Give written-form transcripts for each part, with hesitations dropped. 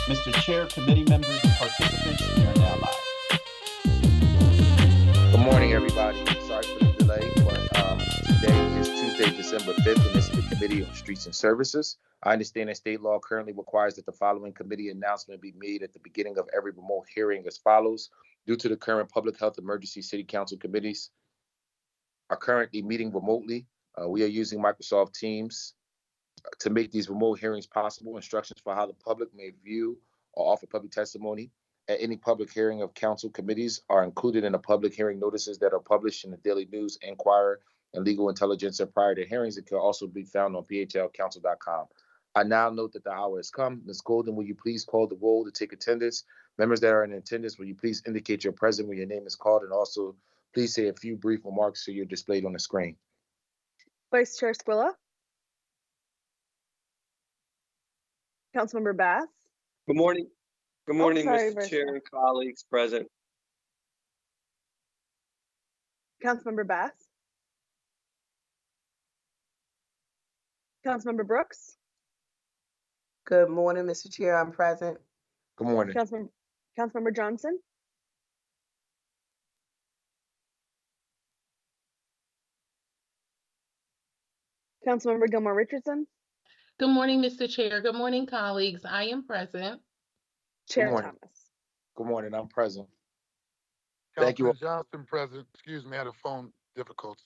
Mr. Chair, committee members, and participants, we are now live. Good morning, everybody. Sorry for the delay, but today is Tuesday, December 5th, and this is the Committee on Streets and Services. I understand that state law currently requires that the following committee announcement be made at the beginning of every remote hearing as follows. Due to the current public health emergency, city council committees are currently meeting remotely. We are using Microsoft Teams to make these remote hearings possible. Instructions for how the public may view or offer public testimony at any public hearing of council committees are included in the public hearing notices that are published in the Daily News, Enquirer, and Legal Intelligencer prior to hearings. It can also be found on phlcouncil.com. I now note that the hour has come. Ms. Golden, will you please call the roll to take attendance? Members that are in attendance, will you please indicate you're present when your name is called, and also please say a few brief remarks so you're displayed on the screen. Vice Chair Squilla. Councilmember Bass. Good morning. Good morning, sorry, Mr. Chair and colleagues present. Councilmember Bass. Councilmember Brooks. Good morning, Mr. Chair. I'm present. Good morning. Councilmember Johnson. Councilmember Gilmore Richardson. Good morning, Mr. Chair. Good morning, colleagues. I am present. Chair morning. Thomas. Good morning. I'm present. Thank you. Johnson, present. Excuse me, I had a phone difficulty.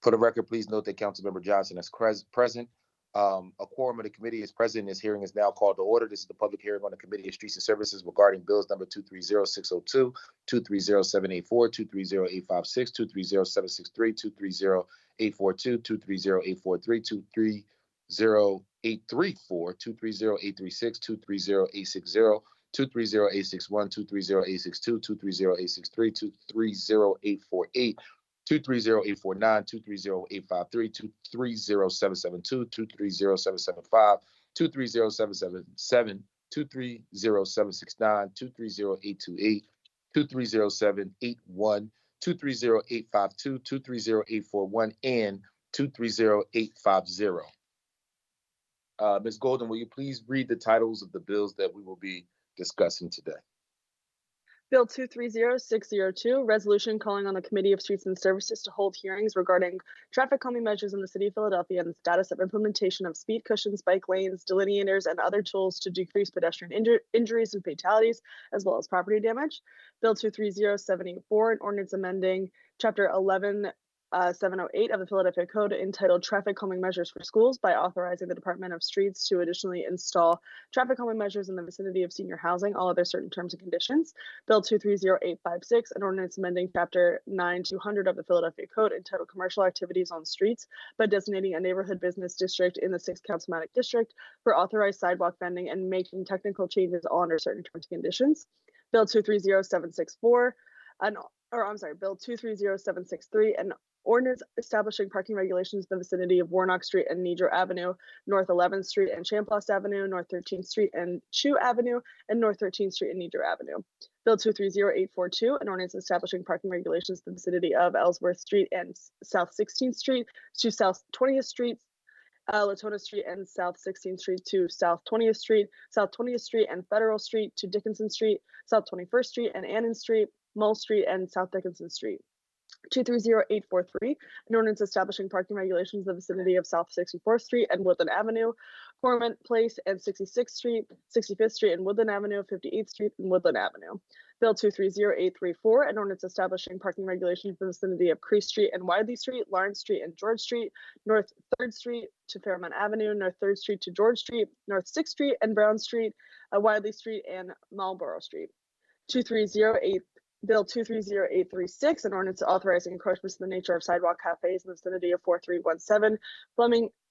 For the record, please note that Councilmember Johnson is present. A quorum of the committee is present. This hearing is now called to order. This is the public hearing on the Committee of Streets and Services regarding bills number 230602, 230784, 230856, 230763, 230842, 230843, 230834, 230836, 230860, 230861, 230862, 230863, 230848, 230849, 230853, 230772, 230775, 230777, 230769, 230828, 230781, 230852, 230841, and 230850. Ms. Golden, will you please read the titles of the bills that we will be discussing today? Bill 230602, resolution calling on the Committee of Streets and Services to hold hearings regarding traffic calming measures in the city of Philadelphia and the status of implementation of speed cushions, bike lanes, delineators, and other tools to decrease pedestrian injuries and fatalities, as well as property damage. Bill 230784, an ordinance amending Chapter 11708 of the Philadelphia Code entitled Traffic Calming Measures for Schools by authorizing the Department of Streets to additionally install traffic calming measures in the vicinity of senior housing, all other certain terms and conditions. Bill 230856, an ordinance amending Chapter 9200 of the Philadelphia Code entitled Commercial Activities on Streets by designating a neighborhood business district in the 6th Councilmanic District for authorized sidewalk vending and making technical changes all under certain terms and conditions. Bill 230764, Bill 230763, an ordinance establishing parking regulations in the vicinity of Warnock Street and Nedrow Avenue, North 11th Street and Champlain Avenue, North 13th Street and Chew Avenue, and North 13th Street and Nedrow Avenue. Bill 230842, an ordinance establishing parking regulations in the vicinity of Ellsworth Street and South 16th Street to South 20th Street, Latona Street and South 16th Street to South 20th Street, South 20th Street and Federal Street to Dickinson Street, South 21st Street and Annan Street, Mull Street and South Dickinson Street. 230843, an ordinance establishing parking regulations in the vicinity of South 64th Street and Woodland Avenue, Cormant Place and 66th Street, 65th Street and Woodland Avenue, 58th Street and Woodland Avenue. Bill 230834, an ordinance establishing parking regulations in the vicinity of Crease Street and Widley Street, Lawrence Street and George Street, North 3rd Street to Fairmount Avenue, North 3rd Street to George Street, North 6th Street and Brown Street, Widley Street and Marlborough Street. Bill 230836, an ordinance authorizing encroachments in the nature of sidewalk cafes in the vicinity of 4317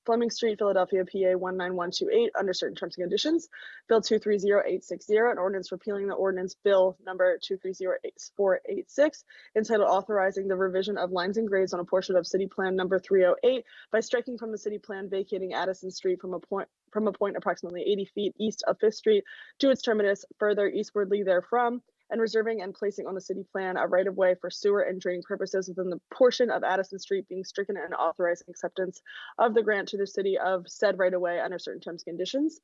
Fleming Street, Philadelphia, PA 19128, under certain terms and conditions. Bill 230860, an ordinance repealing the ordinance Bill number 230486, entitled authorizing the revision of lines and grades on a portion of City Plan number 308 by striking from the city plan vacating Addison Street from a point approximately 80 feet east of 5th Street to its terminus, further eastwardly therefrom, and reserving and placing on the city plan a right-of-way for sewer and draining purposes within the portion of Addison Street being stricken, and authorizing acceptance of the grant to the city of said right-of-way under certain terms and conditions.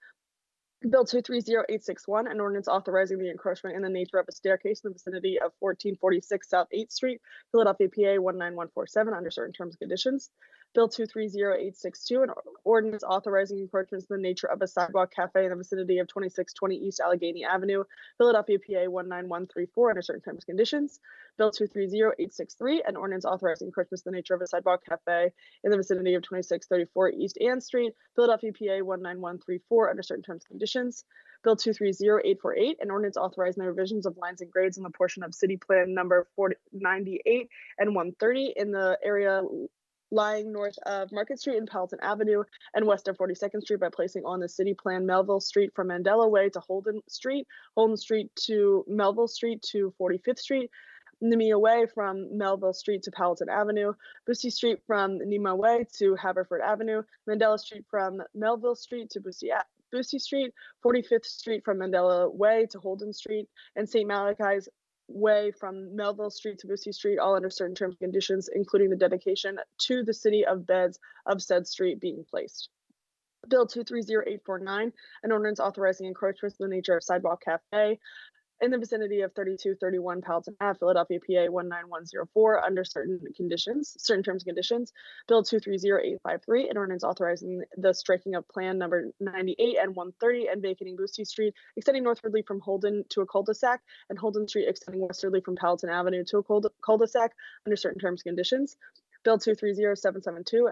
Bill 230861, an ordinance authorizing the encroachment in the nature of a staircase in the vicinity of 1446 South 8th Street, Philadelphia, PA 19147, under certain terms and conditions. Bill 230862, an ordinance authorizing encroachments in the nature of a sidewalk cafe in the vicinity of 2620 East Allegheny Avenue, Philadelphia, PA 19134, under certain terms and conditions. Bill 230863, an ordinance authorizing encroachments in the nature of a sidewalk cafe in the vicinity of 2634 East Ann Street, Philadelphia, PA 19134, under certain terms and conditions. Bill 230848, an ordinance authorizing the revisions of lines and grades on the portion of City Plan number 498 and 130 in the area lying north of Market Street and Palatine Avenue and west of 42nd Street by placing on the city plan Melville Street from Mandela Way to Holden Street to Melville Street to 45th Street, Nemea Way from Melville Street to Palatine Avenue, Bussey Street from Nemea Way to Haverford Avenue, Mandela Street from Melville Street to Bussey Street, 45th Street from Mandela Way to Holden Street, and St. Malachi's Way from Melville Street to Bussey Street, all under certain terms and conditions, including the dedication to the city of beds of said street being placed. Bill 230849, an ordinance authorizing encroachments in the nature of sidewalk cafe in the vicinity of 3231 Palatine Ave, Philadelphia, PA 19104, under certain terms and conditions. Bill 230853, an ordinance authorizing the striking of plan number 98 and 130 and vacating Bussey Street, extending northwardly from Holden to a cul-de-sac, and Holden Street extending westwardly from Palatine Avenue to a cul-de-sac under certain terms and conditions. Bill 230772,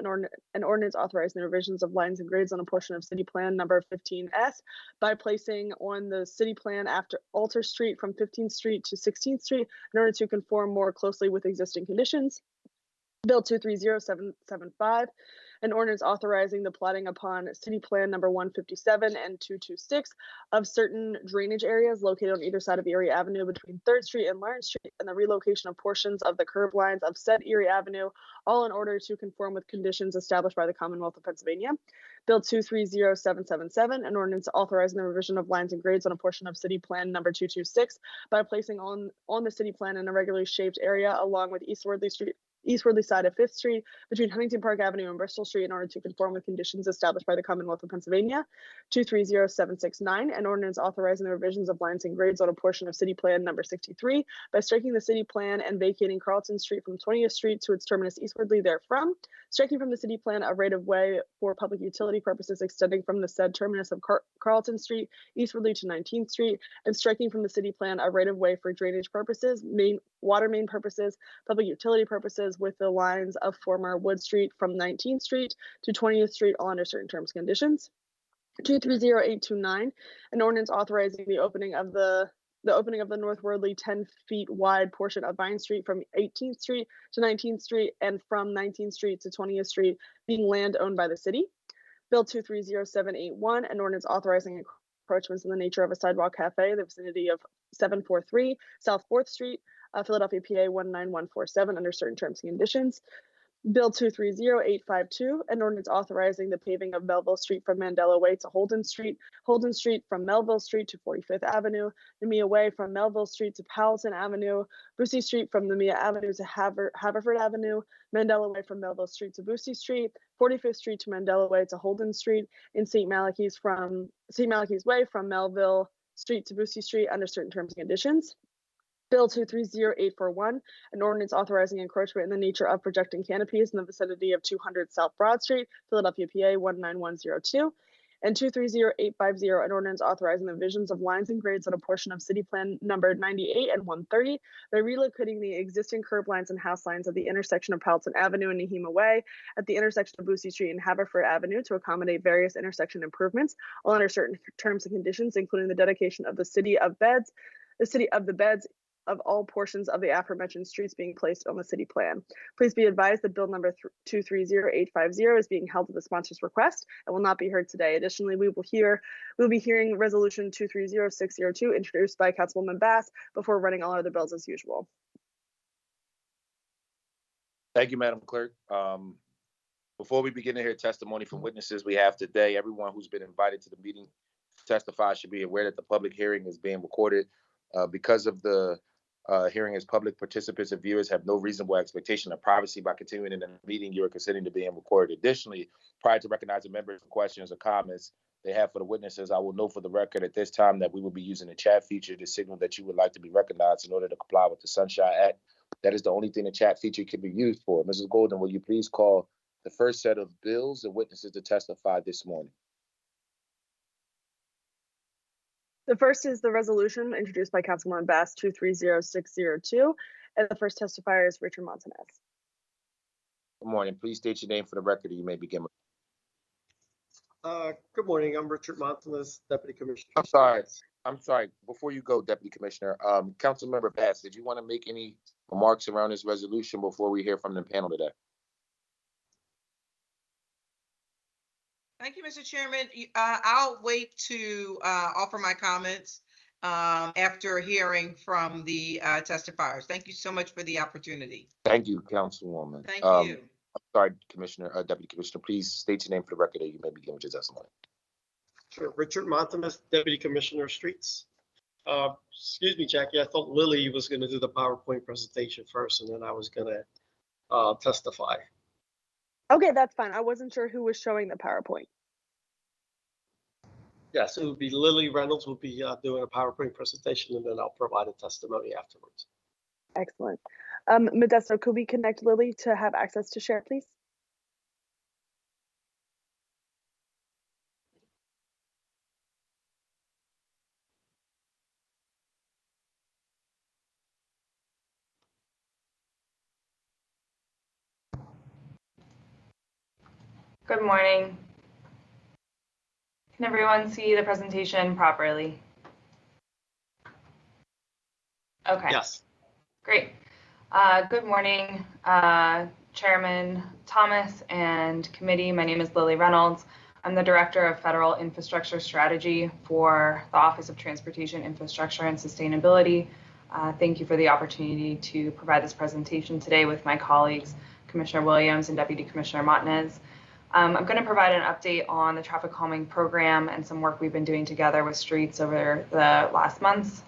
an ordinance authorizing the revisions of lines and grades on a portion of City Plan number 15S by placing on the city plan after Alter Street from 15th Street to 16th Street in order to conform more closely with existing conditions. Bill 230775, an ordinance authorizing the plotting upon City Plan number 157 and 226 of certain drainage areas located on either side of Erie Avenue between 3rd Street and Lawrence Street, and the relocation of portions of the curb lines of said Erie Avenue, all in order to conform with conditions established by the Commonwealth of Pennsylvania. Bill 230777, an ordinance authorizing the revision of lines and grades on a portion of City Plan number 226 by placing on the city plan an irregularly shaped area along with eastwardly side of 5th Street between Huntington Park Avenue and Bristol Street in order to conform with conditions established by the Commonwealth of Pennsylvania. 230769, an ordinance authorizing the revisions of lines and grades on a portion of City Plan number 63 by striking the city plan and vacating Carlton Street from 20th Street to its terminus eastwardly therefrom, striking from the city plan a right-of-way for public utility purposes extending from the said terminus of Carlton Street eastwardly to 19th Street, and striking from the city plan a right-of-way for drainage purposes, water main purposes, public utility purposes with the lines of former Wood Street from 19th Street to 20th Street, all under certain terms and conditions. 230829, an ordinance authorizing the opening of the northwardly 10 feet wide portion of Vine Street from 18th Street to 19th Street and from 19th Street to 20th Street being land owned by the city. Bill 230781, an ordinance authorizing encroachments in the nature of a sidewalk cafe in the vicinity of 743 South 4th Street, Philadelphia, PA 19147, under certain terms and conditions. Bill 230852, an ordinance authorizing the paving of Melville Street from Mandela Way to Holden Street from Melville Street to 45th Avenue, Nemea Way from Melville Street to Palatine Avenue, Bussey Street from Nemea Avenue to Haverford Avenue, Mandela Way from Melville Street to Bussey Street, 45th Street to Mandela Way to Holden Street, and St. Malachy's Way from Melville Street to Bussey Street under certain terms and conditions. Bill 230841, an ordinance authorizing encroachment in the nature of projecting canopies in the vicinity of 200 South Broad Street, Philadelphia, PA 19102. And 230850, an ordinance authorizing the revisions of lines and grades on a portion of City Plan number 98 and 130 by relocating the existing curb lines and house lines at the intersection of Palatine Avenue and Nemea Way at the intersection of Bussey Street and Haverford Avenue to accommodate various intersection improvements, all under certain terms and conditions, including the dedication of the city of the beds of all portions of the aforementioned streets being placed on the city plan. Please be advised that bill number 230850 is being held at the sponsor's request and will not be heard today. Additionally, we'll be hearing resolution 230602 introduced by Councilwoman Bass before running all other bills as usual. Thank you, Madam Clerk. Before we begin to hear testimony from witnesses we have today, everyone who's been invited to the meeting to testify should be aware that the public hearing is being recorded. Because of the hearing as public, participants and viewers have no reasonable expectation of privacy by continuing in the meeting you are considering to being recorded. Additionally, prior to recognizing members for questions or comments, they have for the witnesses. I will note for the record at this time that we will be using the chat feature to signal that you would like to be recognized in order to comply with the Sunshine Act. That is the only thing the chat feature can be used for. Mrs. Golden, will you please call the first set of bills and witnesses to testify this morning? The first is the resolution introduced by Councilwoman Bass 230602, and the first testifier is Richard Montanez. Good morning. Please state your name for the record, and you may begin. Good morning. I'm Richard Montanez, Deputy Commissioner. I'm sorry. Before you go, Deputy Commissioner, Councilmember Bass, did you want to make any remarks around this resolution before we hear from the panel today? Thank you, Mr. Chairman. I'll wait to offer my comments after hearing from the testifiers. Thank you so much for the opportunity. Thank you, Councilwoman. Thank you. I'm sorry, Commissioner, Deputy Commissioner, please state your name for the record and you may begin with your testimony. Sure. Richard Montanez, Deputy Commissioner of Streets. Excuse me, Jackie. I thought Lily was going to do the PowerPoint presentation first, and then I was going to testify. Okay, that's fine. I wasn't sure who was showing the PowerPoint. Yes, it would be Lily Reynolds will be doing a PowerPoint presentation, and then I'll provide a testimony afterwards. Excellent. Modesto, could we connect Lily to have access to share, please? Good morning. Can everyone see the presentation properly? Okay. Yes. Great. Good morning, Chairman Thomas and committee. My name is Lily Reynolds. I'm the Director of Federal Infrastructure Strategy for the Office of Transportation, Infrastructure, and Sustainability. Thank you for the opportunity to provide this presentation today with my colleagues, Commissioner Williams and Deputy Commissioner Montanez. I'm going to provide an update on the traffic calming program and some work we've been doing together with streets over the last months.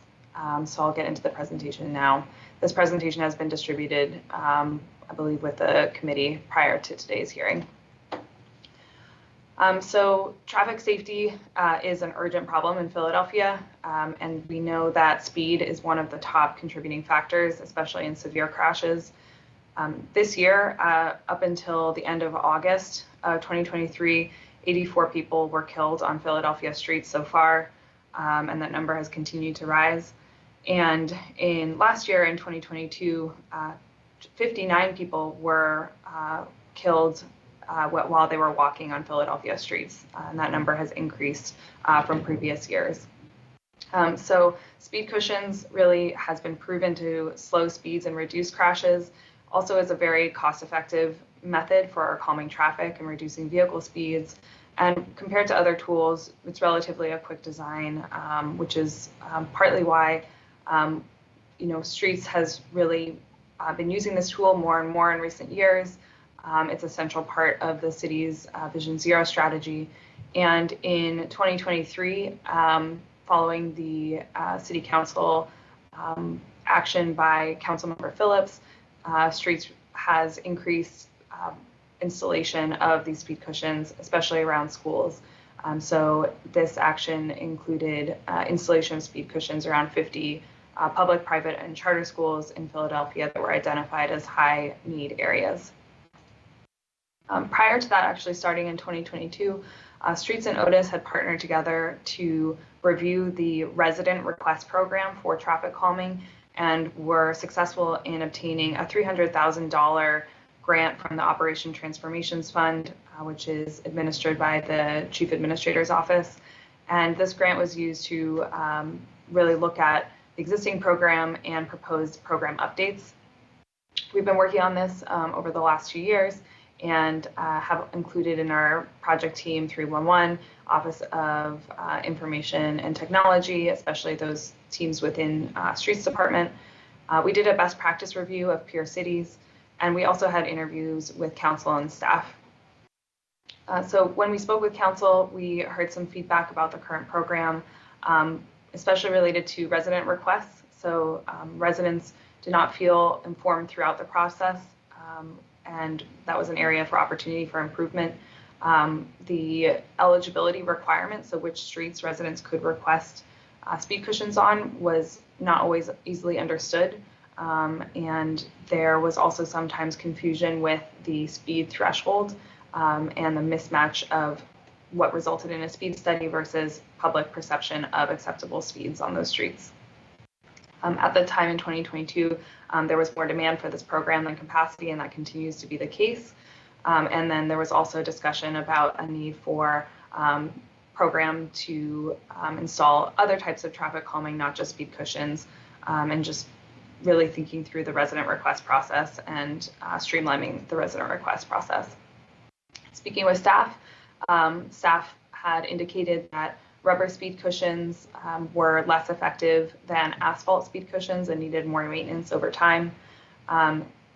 So I'll get into the presentation now. This presentation has been distributed, I believe, with the committee prior to today's hearing. So traffic safety is an urgent problem in Philadelphia, and we know that speed is one of the top contributing factors, especially in severe crashes. This year, up until the end of August 2023, 84 people were killed on Philadelphia streets so far, and that number has continued to rise. And in last year, in 2022, 59 people were killed while they were walking on Philadelphia streets, and that number has increased from previous years. So speed cushions really has been proven to slow speeds and reduce crashes. Also is a very cost-effective method for calming traffic and reducing vehicle speeds. And compared to other tools, it's relatively a quick design, which is partly why Streets has really been using this tool more and more in recent years. It's a central part of the city's Vision Zero strategy. And in 2023, following the City Council action by Councilmember Phillips, Streets has increased installation of these speed cushions, especially around schools. So this action included installation of speed cushions around 50 public, private, and charter schools in Philadelphia that were identified as high need areas. Prior to that, actually starting in 2022, Streets and Otis had partnered together to review the resident request program for traffic calming and were successful in obtaining a $300,000 grant from the Operation Transformations Fund, which is administered by the Chief Administrator's Office. And this grant was used to really look at the existing program and proposed program updates. We've been working on this over the last 2 years and have included in our project team 311, Office of Information and Technology, especially those teams within Streets Department. We did a best practice review of peer cities, and we also had interviews with council and staff. So when we spoke with council, we heard some feedback about the current program, especially related to resident requests. So residents did not feel informed throughout the process, and that was an area for opportunity for improvement. The eligibility requirements, so which streets residents could request speed cushions on, was not always easily understood. And there was also sometimes confusion with the speed threshold and the mismatch of what resulted in a speed study versus public perception of acceptable speeds on those streets. At the time in 2022, there was more demand for this program than capacity, and that continues to be the case. And then there was also discussion about a need for program to install other types of traffic calming, not just speed cushions, and just really thinking through the resident request process and streamlining the resident request process. Speaking with staff, staff had indicated that rubber speed cushions were less effective than asphalt speed cushions and needed more maintenance over time.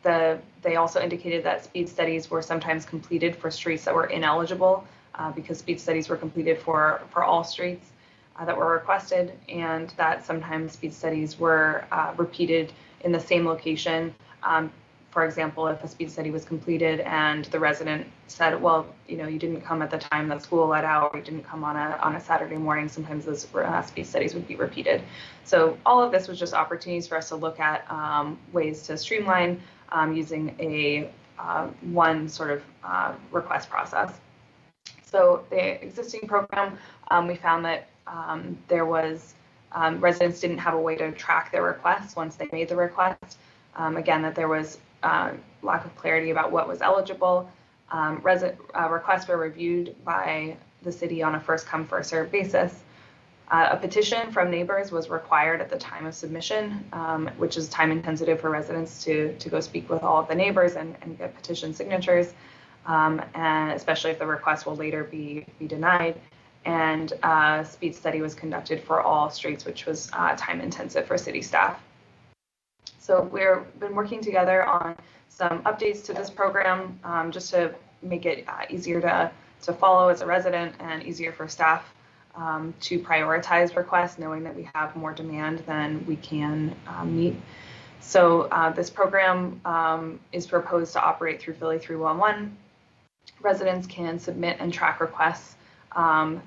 They also indicated that speed studies were sometimes completed for streets that were ineligible because speed studies were completed for all streets that were requested, and that sometimes speed studies were repeated in the same location. For example, if a speed study was completed and the resident said, well, you know, you didn't come at the time that school let out, or you didn't come on a Saturday morning, sometimes those speed studies would be repeated. So all of this was just opportunities for us to look at ways to streamline using a one sort of request process. So the existing program, we found that there was residents didn't have a way to track their requests once they made the request. Again, that there was lack of clarity about what was eligible. Requests were reviewed by the city on a first come, first served basis. A petition from neighbors was required at the time of submission, which is time intensive for residents to go speak with all of the neighbors and get petition signatures, and especially if the request will later be denied. And a speed study was conducted for all streets, which was time intensive for city staff. So we've been working together on some updates to this program just to make it easier to follow as a resident and easier for staff to prioritize requests, knowing that we have more demand than we can meet. So this program is proposed to operate through Philly 311. Residents can submit and track requests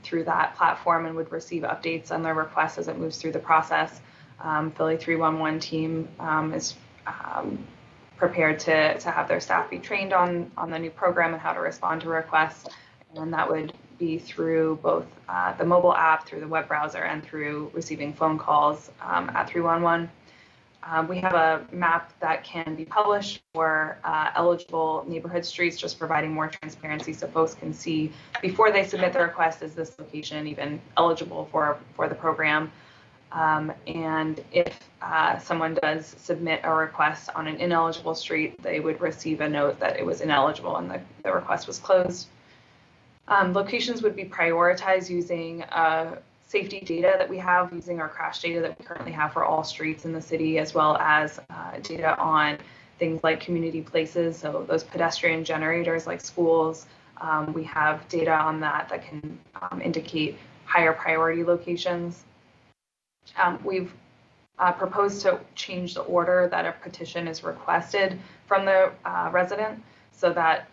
through that platform and would receive updates on their requests as it moves through the process. Philly 311 team is prepared to have their staff be trained on the new program and how to respond to requests, and that would be through both the mobile app, through the web browser, and through receiving phone calls at 311. We have a map that can be published for eligible neighborhood streets, just providing more transparency so folks can see before they submit the request, is this location even eligible for the program? And if someone does submit a request on an ineligible street, they would receive a note that it was ineligible and the request was closed. Locations would be prioritized using safety data that we have, using our crash data that we currently have for all streets in the city, as well as data on things like community places, so those pedestrian generators like schools. We have data on that can indicate higher priority locations. We've proposed to change the order that a petition is requested from the resident, so that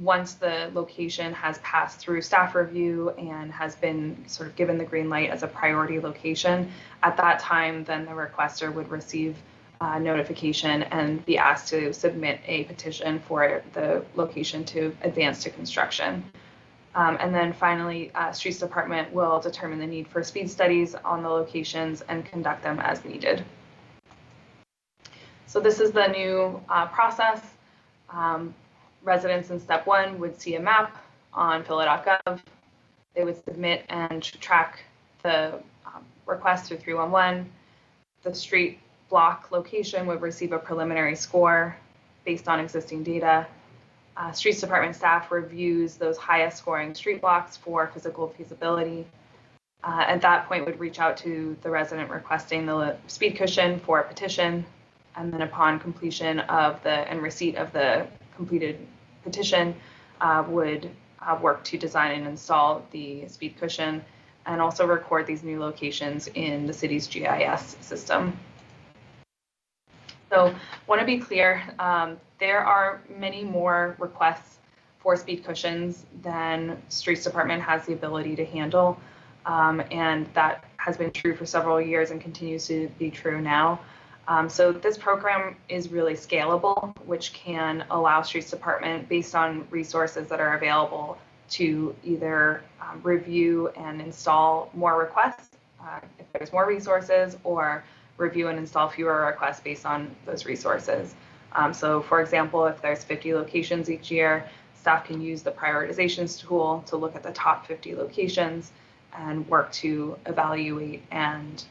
once the location has passed through staff review and has been sort of given the green light as a priority location, at that time, then the requester would receive notification and be asked to submit a petition for the location to advance to construction. And then finally, Streets Department will determine the need for speed studies on the locations and conduct them as needed. So this is the new process. Residents in step one would see a map on phila.gov. They would submit and track the request through 311. The street block location would receive a preliminary score based on existing data. Streets Department staff reviews those highest scoring street blocks for physical feasibility. At that point, would reach out to the resident requesting the speed cushion for a petition, and then upon completion of and receipt of the completed petition, would work to design and install the speed cushion, and also record these new locations in the city's GIS system. So, want to be clear, there are many more requests for speed cushions than Streets Department has the ability to handle. And that has been true for several years and continues to be true now. So this program is really scalable, which can allow Streets Department, based on resources that are available, to either review and install more requests if there's more resources, or review and install fewer requests based on those resources. So for example, if there's 50 locations each year, staff can use the prioritizations tool to look at the top 50 locations and work to evaluate and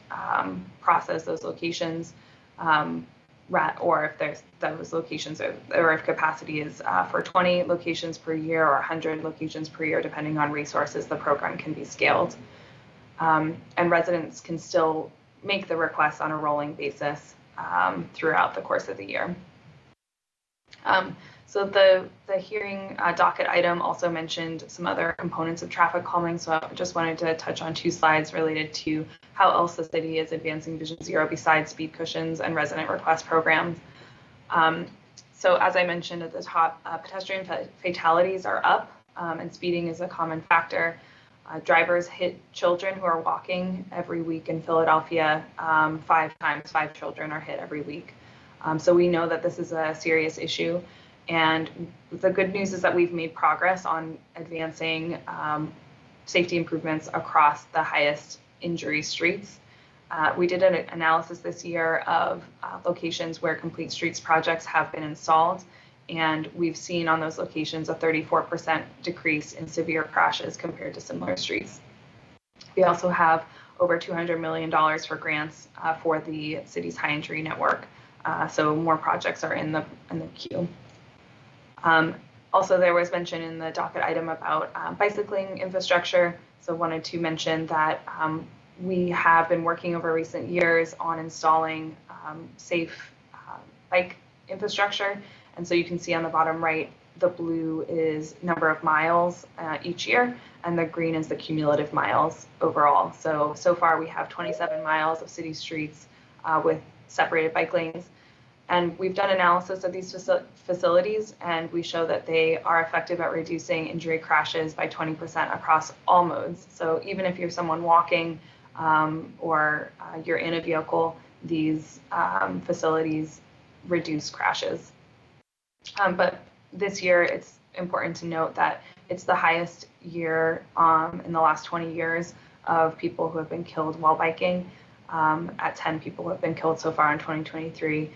process those locations, or if there's those locations, or if capacity is for 20 locations per year or 100 locations per year, depending on resources, the program can be scaled. And residents can still make the requests on a rolling basis throughout the course of the year. So the hearing docket item also mentioned some other components of traffic calming. So I just wanted to touch on 2 slides related to how else the city is advancing Vision Zero besides speed cushions and resident request programs. So as I mentioned at the top, pedestrian fatalities are up, and speeding is a common factor. Drivers hit children who are walking every week in Philadelphia. 5 times 5 children are hit every week. So we know that this is a serious issue. And the good news is that we've made progress on advancing safety improvements across the highest injury streets. We did an analysis this year of locations where complete streets projects have been installed, and we've seen on those locations a 34% decrease in severe crashes compared to similar streets. We also have over $200 million for grants for the city's high injury network. So more projects are in the queue. Also, there was mention in the docket item about bicycling infrastructure. So wanted to mention that we have been working over recent years on installing safe bike infrastructure. And so you can see on the bottom right, the blue is number of miles each year, and the green is the cumulative miles overall. So far we have 27 miles of city streets with separated bike lanes. And we've done analysis of these facilities, and we show that they are effective at reducing injury crashes by 20% across all modes. So even if you're someone walking or you're in a vehicle, these facilities reduce crashes. But this year, it's important to note that it's the highest year in the last 20 years of people who have been killed while biking. At 10 people who have been killed so far in 2023.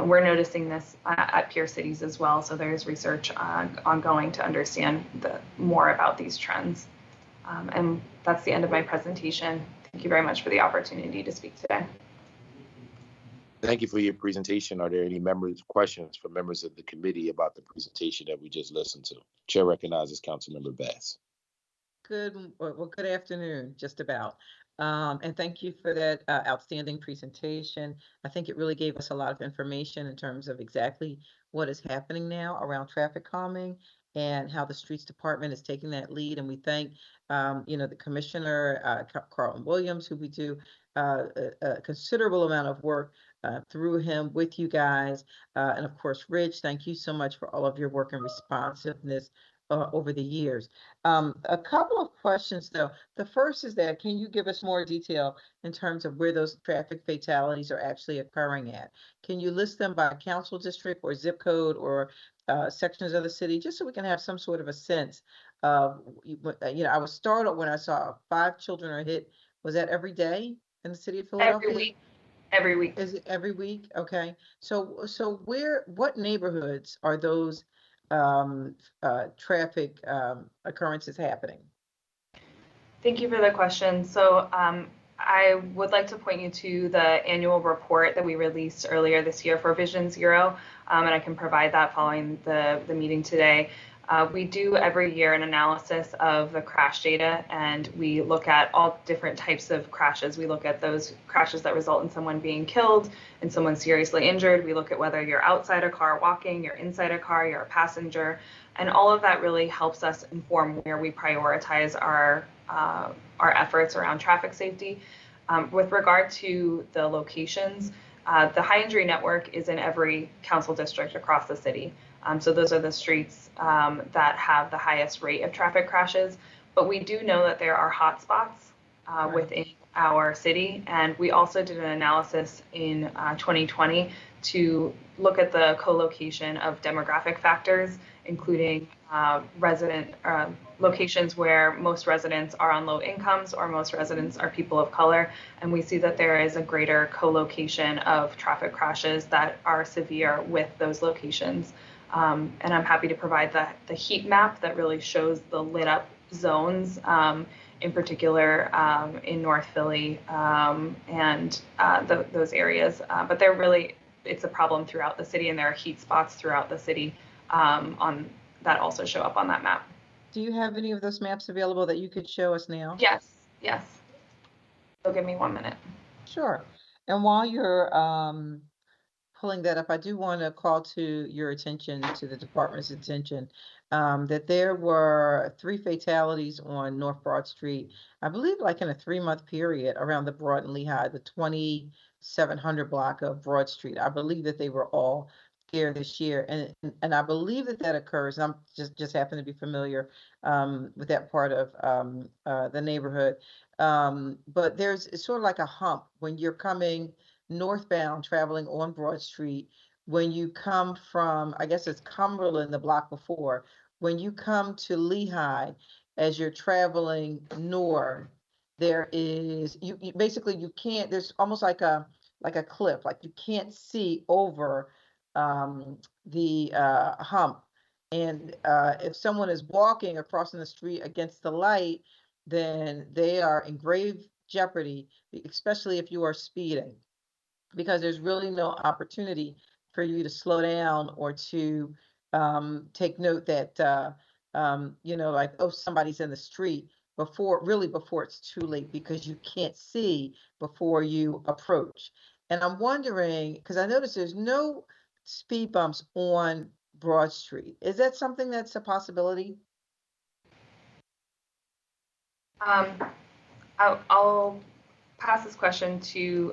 We're noticing this at peer cities as well, so there's research ongoing to understand more about these trends. And that's the end of my presentation. Thank you very much for the opportunity to speak today. Thank you for your presentation. Are there any questions from members of the committee about the presentation that we just listened to? Chair recognizes Councilmember Bass. Good afternoon, just about. And thank you for that outstanding presentation. I think it really gave us a lot of information in terms of exactly what is happening now around traffic calming and how the Streets Department is taking that lead. And we thank, the Commissioner, Carlton Williams, who we do a considerable amount of work through him with you guys. And of course, Rich, thank you so much for all of your work and responsiveness over the years. A couple of questions though. The first is that, can you give us more detail in terms of where those traffic fatalities are actually occurring at? Can you list them by council district or zip code or sections of the city, just so we can have some sort of a sense of, I was startled when I saw 5 children are hit. Was that every day in the city of Philadelphia? Every week. Is it every week? Okay. So what neighborhoods are those traffic occurrences happening? Thank you for the question. So I would like to point you to the annual report that we released earlier this year for Vision Zero, and I can provide that following the meeting today. We do every year an analysis of the crash data, and we look at all different types of crashes. We look at those crashes that result in someone being killed and someone seriously injured. We look at whether you're outside a car walking, you're inside a car, you're a passenger, and all of that really helps us inform where we prioritize our efforts around traffic safety. With regard to the locations, the high injury network is in every council district across the city. So those are the streets that have the highest rate of traffic crashes. But we do know that there are hot spots within our city. And we also did an analysis in 2020 to look at the co-location of demographic factors, including resident locations where most residents are on low incomes or most residents are people of color. And we see that there is a greater co-location of traffic crashes that are severe with those locations. And I'm happy to provide the heat map that really shows the lit up zones, in particular in North Philly and those areas. But they're really, it's a problem throughout the city, and there are heat spots throughout the city on that also show up on that map. Do you have any of those maps available that you could show us now? Yes, yes. So give me 1 minute. Sure. And while you're pulling that up, I do want to call to your attention, to the department's attention, that there were 3 fatalities on North Broad Street, I believe like in a 3-month period around the Broad and Lehigh, the 2700 block of Broad Street. I believe that they were all here this year. And I believe that that occurs, and I'm just happen to be familiar with that part of the neighborhood. But it's sort of like a hump when you're coming northbound traveling on Broad Street. When you come from, I guess it's Cumberland, the block before, when you come to Lehigh, as you're traveling north, there is, you basically, you can't, there's almost like a cliff, like you can't see over the hump. And if someone is walking or crossing the street against the light, then they are in grave jeopardy, especially if you are speeding, because there's really no opportunity for you to slow down or to take note that, like, oh, somebody's in the street before it's too late, because you can't see before you approach. And I'm wondering, because I noticed there's no speed bumps on Broad Street. Is that something that's a possibility? I'll pass this question to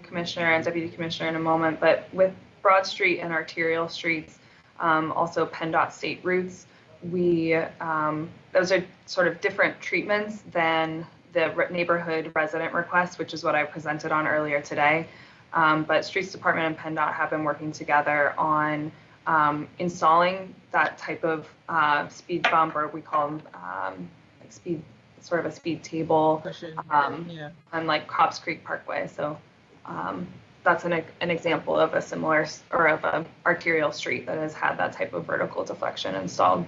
Commissioner and Deputy Commissioner in a moment, but with Broad Street and arterial streets, also PennDOT state routes, those are sort of different treatments than the neighborhood resident request, which is what I presented on earlier today. But Streets Department and PennDOT have been working together on installing that type of speed bump, or we call them like speed, sort of a speed table, on like Cobbs Creek Parkway. So that's an example of a similar, or of an arterial street that has had that type of vertical deflection installed.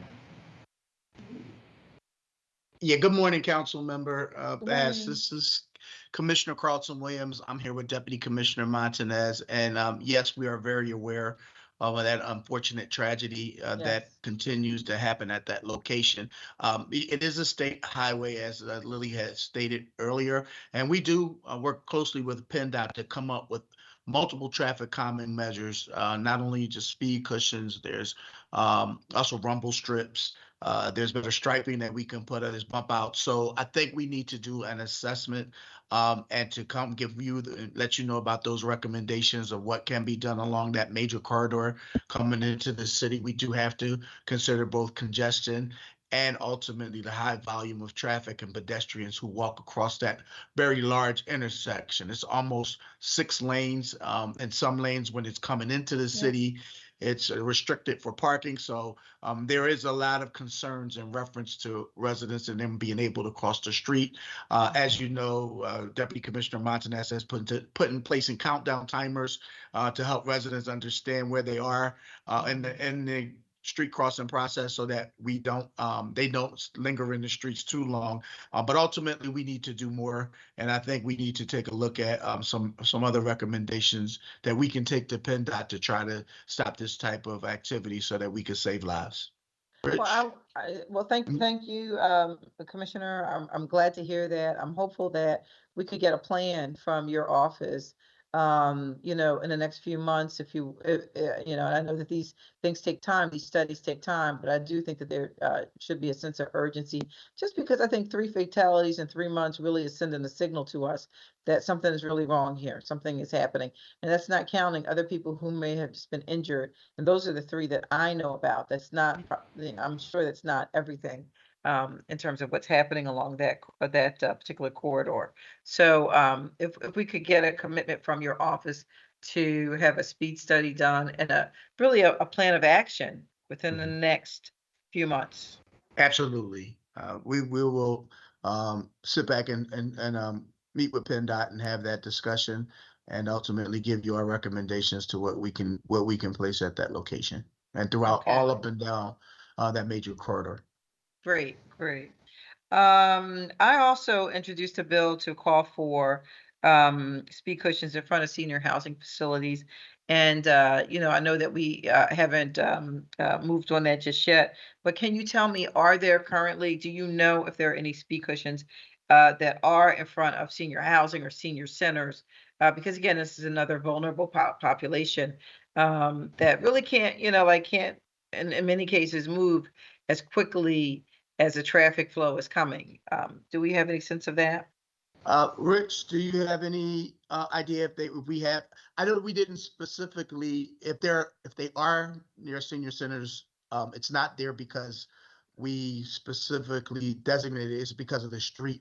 Yeah, good morning, council member Bass. This is Commissioner Carlton Williams. I'm here with Deputy Commissioner Montanez, and yes, we are very aware of that unfortunate tragedy that continues to happen at that location. It is a state highway, as Lily has stated earlier, and we do work closely with PennDOT to come up with multiple traffic calming measures, not only just speed cushions, there's also rumble strips. There's better striping that we can put on this bump out. So I think we need to do an assessment and to come let you know about those recommendations of what can be done along that major corridor coming into the city. We do have to consider both congestion and ultimately the high volume of traffic and pedestrians who walk across that very large intersection. It's almost 6 lanes, and some lanes when it's coming into the city, it's restricted for parking. So there is a lot of concerns in reference to residents and them being able to cross the street. As you know, Deputy Commissioner Montanez has put in place countdown timers to help residents understand where they are in the street crossing process, so that they don't linger in the streets too long. But ultimately, we need to do more, and I think we need to take a look at some other recommendations that we can take to PennDOT to try to stop this type of activity, so that we can save lives. Rich? Well, thank you, Commissioner. I'm glad to hear that. I'm hopeful that we could get a plan from your office you know, in the next few months, if you, you know, and I know that these things take time, these studies take time, but I do think that there should be a sense of urgency, just because I think 3 fatalities in 3 months really is sending a signal to us that something is really wrong here, something is happening. And that's not counting other people who may have just been injured. And those are the 3 that I know about. That's not, you know, I'm sure that's not everything in terms of what's happening along that particular corridor. So if we could get a commitment from your office to have a speed study done and really a plan of action within the next few months. Absolutely. We will sit back and meet with PennDOT and have that discussion and ultimately give you our recommendations to what we can place at that location and throughout Okay. all up and down that major corridor. Great, great. I also introduced a bill to call for speed cushions in front of senior housing facilities. And you know, I know that we haven't moved on that just yet, but can you tell me, are there currently, do you know if there are any speed cushions that are in front of senior housing or senior centers? Because again, this is another vulnerable population that really can't, you know, like can't in many cases move as quickly as the traffic flow is coming. Do we have any sense of that? Rich, do you have any idea if we have? I know we didn't specifically if they are near senior centers. It's not there because we specifically designated. It's because of the street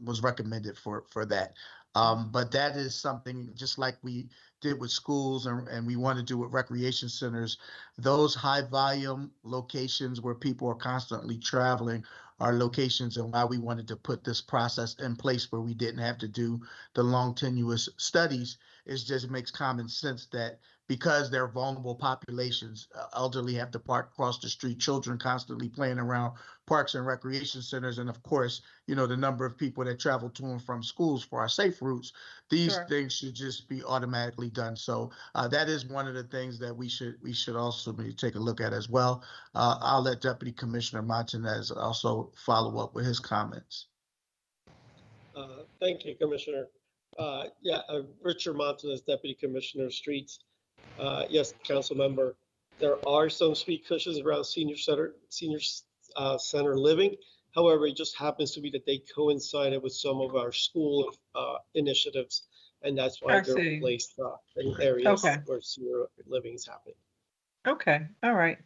was recommended for that. But that is something just like we did with schools and we want to do with recreation centers. Those high volume locations where people are constantly traveling are locations, and why we wanted to put this process in place where we didn't have to do the long tenuous studies is just makes common sense that because they're vulnerable populations, elderly have to park across the street, children constantly playing around parks and recreation centers, and of course, you know, the number of people that travel to and from schools for our safe routes, these Sure. things should just be automatically done. So that is one of the things that we should also maybe take a look at as well. I'll let Deputy Commissioner Martinez also follow up with his comments. Thank you, Commissioner. Richard Montanez, Deputy Commissioner of Streets. Yes, Council Member, there are some speed cushions around senior center living. However, it just happens to be that they coincided with some of our school initiatives, and that's why I they're see. placed in areas Okay. where senior living is happening. Okay. All right.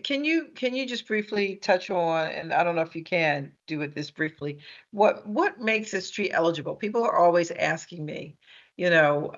Can you just briefly touch on, and I don't know if you can do it this briefly, what makes a street eligible? People are always asking me, you know,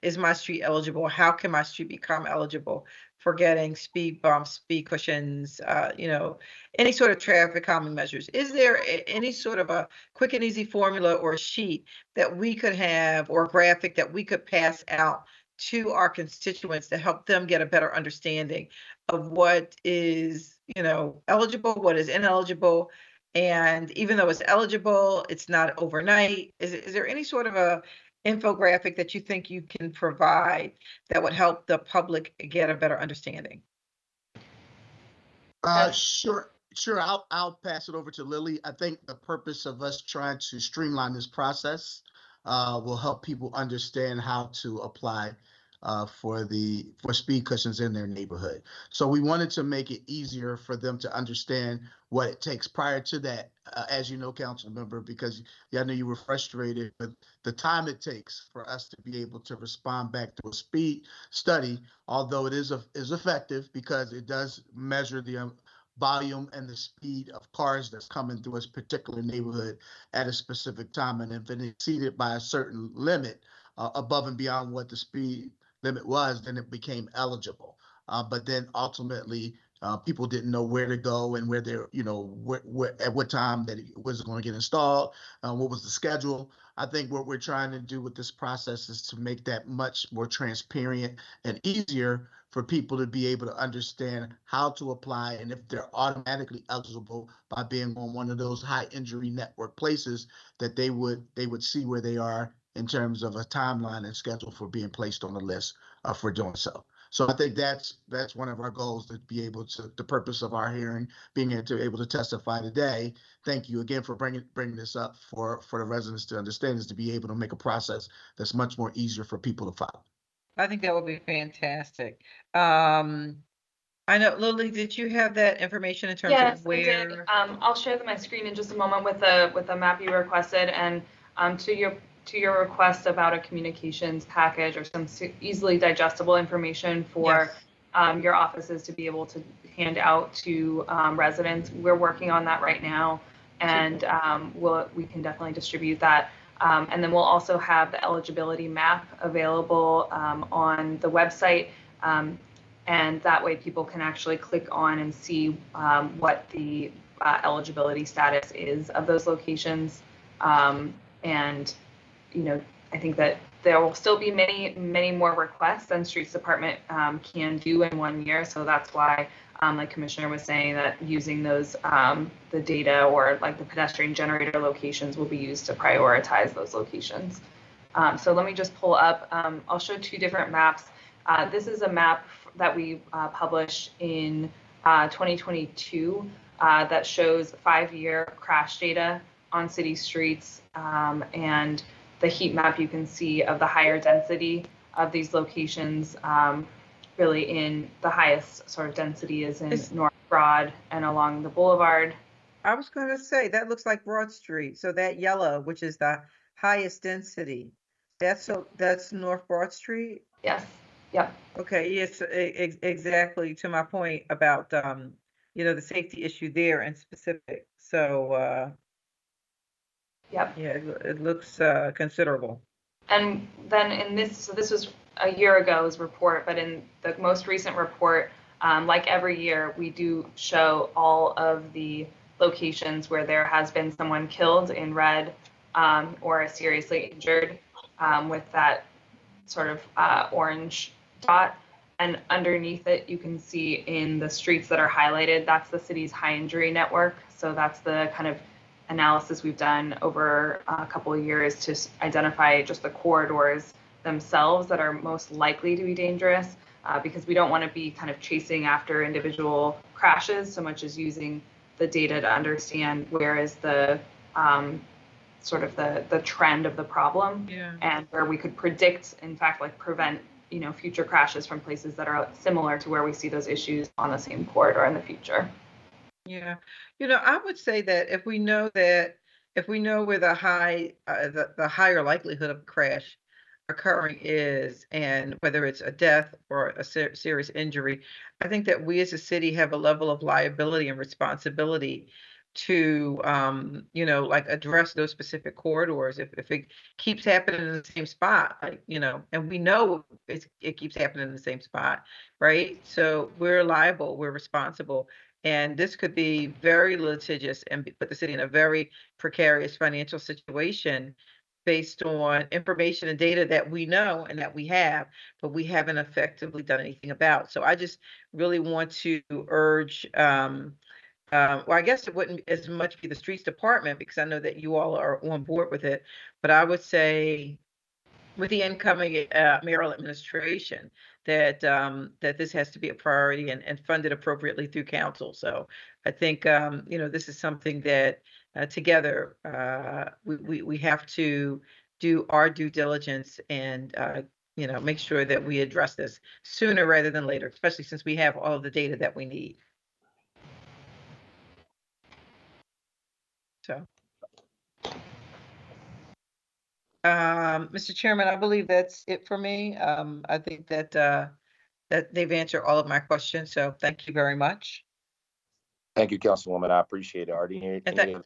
is my street eligible? How can my street become eligible for getting speed bumps, speed cushions, you know, any sort of traffic calming measures? Is there any sort of a quick and easy formula or sheet that we could have, or graphic that we could pass out to our constituents to help them get a better understanding of what is, you know, eligible, what is ineligible, and even though it's eligible, it's not overnight. Is there any sort of a infographic that you think you can provide that would help the public get a better understanding? Sure. I'll pass it over to Lily. I think the purpose of us trying to streamline this process will help people understand how to apply for speed cushions in their neighborhood. So we wanted to make it easier for them to understand what it takes. Prior to that, as you know, council member, because I know you were frustrated with the time it takes for us to be able to respond back to a speed study, although it is effective because it does measure the volume and the speed of cars that's coming through a particular neighborhood at a specific time. And if it exceeded by a certain limit above and beyond what the speed limit was, then it became eligible. But then ultimately, people didn't know where to go and where they're, you know, at what time that it was going to get installed, what was the schedule. I think what we're trying to do with this process is to make that much more transparent and easier for people to be able to understand how to apply and if they're automatically eligible by being on one of those high injury network places, that they would see where they are in terms of a timeline and schedule for being placed on the list for doing so. So I think that's one of our goals, to be able to, the purpose of our hearing, being able to testify today. Thank you again for bringing this up for the residents to understand, is to be able to make a process that's much more easier for people to follow. I think that would be fantastic. I know, Lily, did you have that information in terms Yes, of I did. where? I'll share my screen in just a moment with the map you requested, and to your request about a communications package or some easily digestible information for your offices to be able to hand out to residents. We're working on that right now, and we can definitely distribute that. And then we'll also have the eligibility map available on the website. And that way people can actually click on and see what the eligibility status is of those locations. And, I think that there will still be many, many more requests than Streets Department can do in 1 year. So that's why, like Commissioner was saying, that using those, the data or like the pedestrian generator locations will be used to prioritize those locations. So let me just pull up, I'll show 2 different maps. This is a map that we published in 2022 that shows 5-year crash data on city streets, and the heat map you can see of the higher density of these locations. Really, in the highest sort of density is in North Broad and along the boulevard. I was going to say that looks like Broad Street. So that yellow, which is the highest density, that's North Broad Street. Yes. Yep. Okay. Yes. Exactly. To my point about the safety issue there in specific. So Yep. yeah, it looks considerable. And then in this was a year ago's report, but in the most recent report, like every year, we do show all of the locations where there has been someone killed in red or seriously injured with that sort of orange dot. And underneath it, you can see in the streets that are highlighted, that's the city's high injury network. So that's the kind of analysis we've done over a couple of years to identify just the corridors themselves that are most likely to be dangerous, because we don't want to be kind of chasing after individual crashes so much as using the data to understand where is the sort of the trend of the problem, and where we could predict, in fact, like prevent future crashes from places that are similar to where we see those issues on the same corridor in the future. Yeah. I would say that if we know where the higher likelihood of crash occurring is, and whether it's a death or a serious injury, I think that we as a city have a level of liability and responsibility to, like address those specific corridors. If it keeps happening in the same spot, and we know it keeps happening in the same spot, right? So we're liable, we're responsible. And this could be very litigious and put the city in a very precarious financial situation based on information and data that we know and that we have, but we haven't effectively done anything about. So I just really want to urge, well, I guess it wouldn't as much be the streets department, because I know that you all are on board with it, but I would say with the incoming mayoral administration that this has to be a priority and funded appropriately through council. So I think this is something that together we have to do our due diligence and make sure that we address this sooner rather than later, especially since we have all of the data that we need. So. Mr. Chairman, I believe that's it for me. I think that that they've answered all of my questions, so thank you very much. Thank you, Councilwoman. I appreciate it. Are there any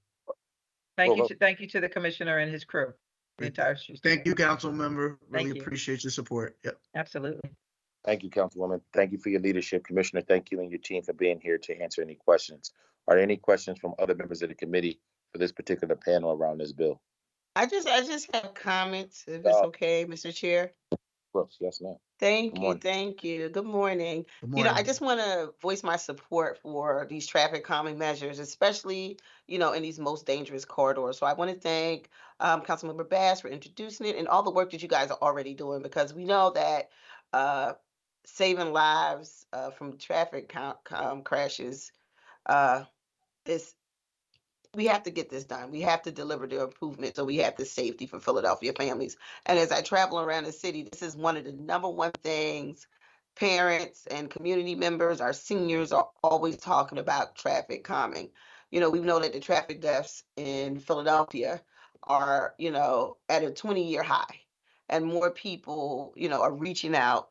Thank you to the commissioner and his crew, the entire street. Thank you, council member. Really Thank you. appreciate your support. Yep. Absolutely. Thank you, Councilwoman. Thank you for your leadership. Commissioner, thank you and your team for being here to answer any questions. Are there any questions from other members of the committee for this particular panel around this bill? I just have comments, if it's okay, Mr. Chair. Brooks, yes, ma'am. Thank Good you, morning. thank you. Good morning. Good morning. I just want to voice my support for these traffic calming measures, especially, in these most dangerous corridors. So I want to thank Councilmember Bass for introducing it and all the work that you guys are already doing, because we know that saving lives from traffic crashes is we have to get this done. We have to deliver the improvement so we have the safety for Philadelphia families. And as I travel around the city, this is one of the number one things parents and community members, our seniors are always talking about traffic calming. You know, we know that the traffic deaths in Philadelphia are, you know, at a 20-year high and more people, you know, are reaching out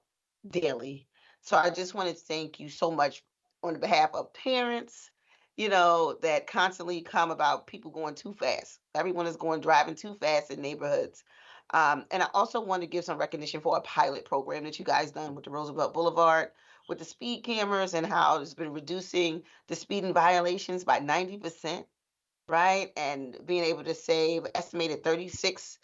daily. So I just want to thank you so much on behalf of parents, you know, that constantly come about people going too fast. Everyone is going driving too fast in neighborhoods. And I also want to give some recognition for a pilot program that you guys done with the Roosevelt Boulevard with the speed cameras and how it's been reducing the speeding violations by 90%, right? And being able to save estimated 36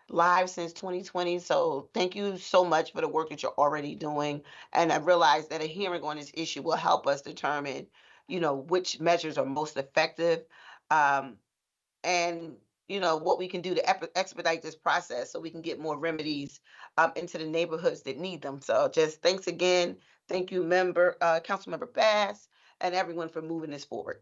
lives since 2020. So thank you so much for the work that you're already doing. And I realize that a hearing on this issue will help us determine, you know, which measures are most effective. And you know what we can do to expedite this process so we can get more remedies into the neighborhoods that need them. So just thanks again. Thank you, Councilmember Bass, and everyone for moving this forward.